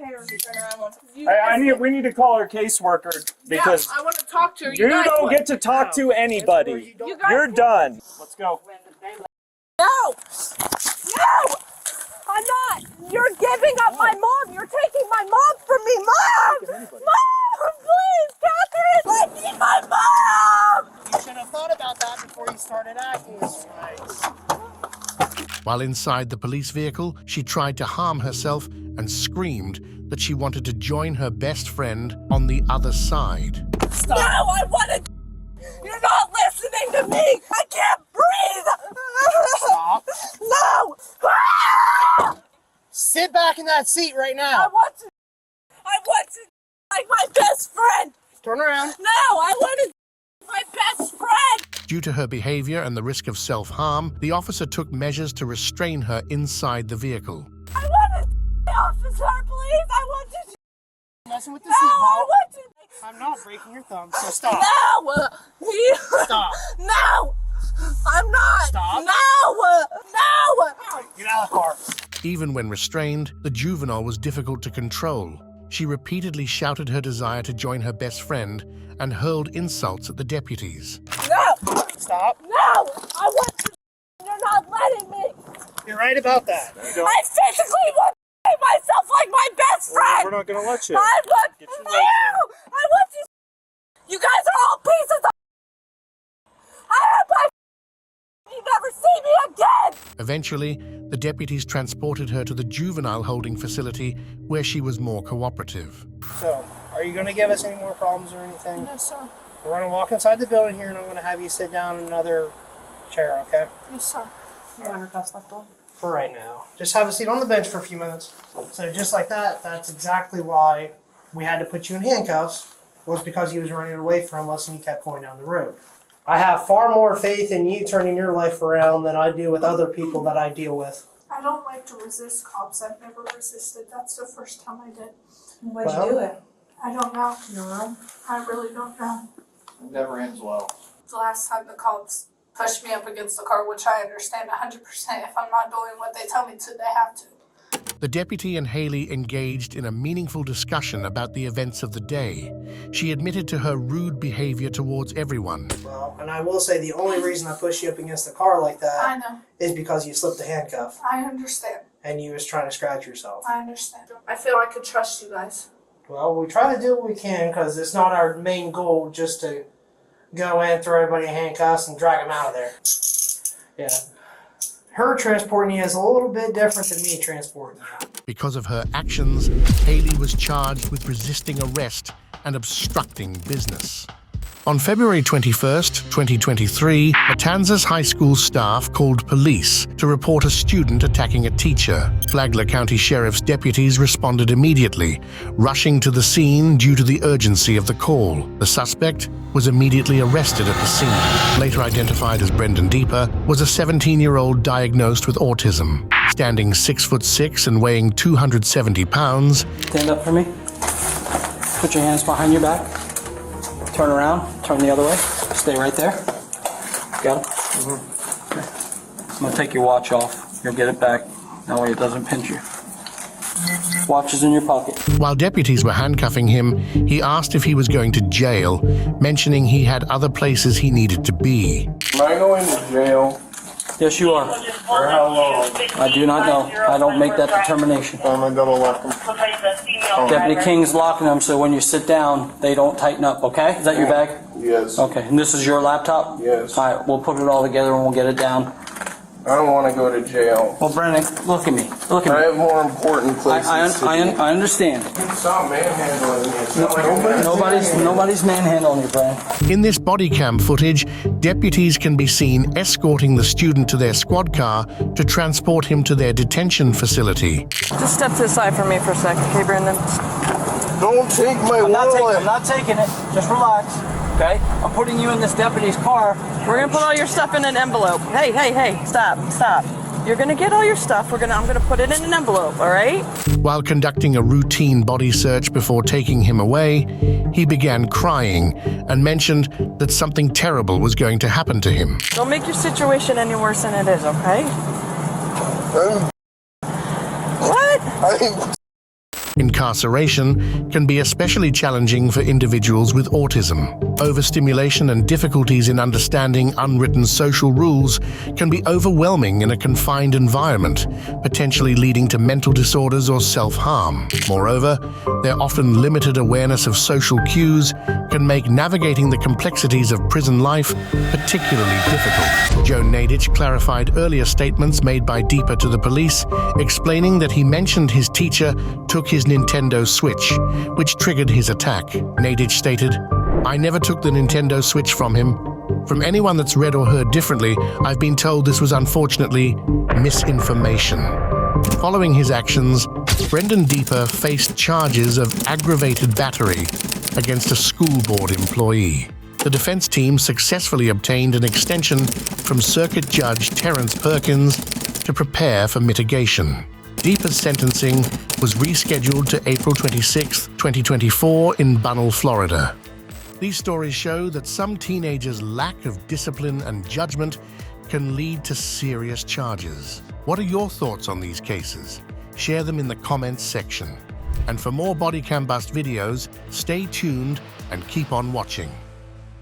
We need to call our caseworker because I want to talk to her. you don't get to talk to anybody. You're done. Let's go. No! No! I'm not! You're giving up my mom! You're taking my mom from me! Mom! Mom! Please, Catherine! I need my mom! You should have thought about that before you started acting this way. While inside the police vehicle, she tried to harm herself and screamed that she wanted to join her best friend on the other side. Stop. No, I want to... You're not listening to me! I can't breathe! Stop. No! Sit back in that seat right now. I want to like my best friend! Turn around. No, I want to my best friend! Due to her behavior and the risk of self-harm, the officer took measures to restrain her inside the vehicle. I want to officer, please! I want to Messing with the No, I want to I'm not breaking your thumb, so stop. No! Stop. No! I'm not! Stop. No! No! Get out of the car. Even when restrained, the juvenile was difficult to control. She repeatedly shouted her desire to join her best friend and hurled insults at the deputies. No! Stop. No! I want to. You're not letting me. You're right about that. I physically want to make myself like my best friend. We're not going to let you. I want Get to. your legs in. I want to. You guys are all pieces of. I have my. You never see me again. Eventually, the deputies transported her to the juvenile holding facility where she was more cooperative. So, are you going to give us any more problems or anything? No, sir. We're going to walk inside the building here and I'm going to have you sit down in another chair, okay? Yes, sir. You want her cuffs left on? For right now. Just have a seat on the bench for a few minutes. So just like that, that's exactly why we had to put you in handcuffs, was because he was running away from us and he kept going down the road. I have far more faith in you turning your life around than I do with other people that I deal with. I don't like to resist cops. I've never resisted. That's the first time I did. Why'd you do it? I don't know. You don't know? I really don't know. It never ends well. The last time the cops pushed me up against the car, which I understand 100%. If I'm not doing what they tell me to, they have to. The deputy and Haley engaged in a meaningful discussion about the events of the day. She admitted to her rude behavior towards everyone. Well, and I will say the only reason I pushed you up against the car like that I know. is because you slipped the handcuff I understand. and you was trying to scratch yourself. I understand. I feel I could trust you guys. Well, we try to do what we can because it's not our main goal just to go in, throw everybody in handcuffs, and drag them out of there. Yeah. Her transporting you is a little bit different than me transporting you. Because of her actions, Haley was charged with resisting arrest and obstructing business. On February 21st, 2023, Matanzas High School staff called police to report a student attacking a teacher. Flagler County Sheriff's deputies responded immediately, rushing to the scene due to the urgency of the call. The suspect was immediately arrested at the scene. Later identified as Brendan Deeper, was a 17-year-old diagnosed with autism. Standing 6'6" and weighing 270 pounds, Stand up for me. Put your hands behind your back. Turn around, turn the other way. Stay right there. Got it. I'm gonna take your watch off. You'll get it back. That way it doesn't pinch you. Watch is in your pocket. While deputies were handcuffing him, he asked if he was going to jail, mentioning he had other places he needed to be. Am I going to jail? Yes, you are. For how long? I do not know. I don't make that determination. I'm gonna double lock them. Deputy King's locking them, so when you sit down, they don't tighten up, okay? Is that your bag? Yes. Okay, and this is your laptop? Yes. All right, we'll put it all together and we'll get it down. I don't want to go to jail. Well, Brennan, look at me. Look at me. I have more important places I understand. Stop manhandling me. It's not like Nobody's manhandling you, Brennan. In this body cam footage, deputies can be seen escorting the student to their squad car to transport him to their detention facility. Just step to the side for me for a second, okay, Brendan? Don't take my wallet. I'm not taking it. Just relax. Okay? I'm putting you in this deputy's car. We're gonna put all your stuff in an envelope. Hey, stop. You're gonna get all your stuff. I'm gonna put it in an envelope, all right? While conducting a routine body search before taking him away, he began crying and mentioned that something terrible was going to happen to him. Don't make your situation any worse than it is, okay? What? Incarceration can be especially challenging for individuals with autism. Overstimulation and difficulties in understanding unwritten social rules can be overwhelming in a confined environment, potentially leading to mental disorders or self-harm. Moreover, their often limited awareness of social cues can make navigating the complexities of prison life particularly difficult. Joe Nadich clarified earlier statements made by Deepa to the police, explaining that he mentioned his teacher took his Nintendo Switch, which triggered his attack. Nadich stated, "I never took the Nintendo Switch from him. From anyone that's read or heard differently, I've been told this was unfortunately misinformation." Following his actions, Brendan Deepa faced charges of aggravated battery against a school board employee. The defense team successfully obtained an extension from Circuit Judge Terrence Perkins to prepare for mitigation. Deepa's sentencing was rescheduled to April 26, 2024 in Bunnell, Florida. These stories show that some teenagers' lack of discipline and judgment can lead to serious charges. What are your thoughts on these cases? Share them in the comments section. And for more BodyCamBust videos, stay tuned and keep on watching.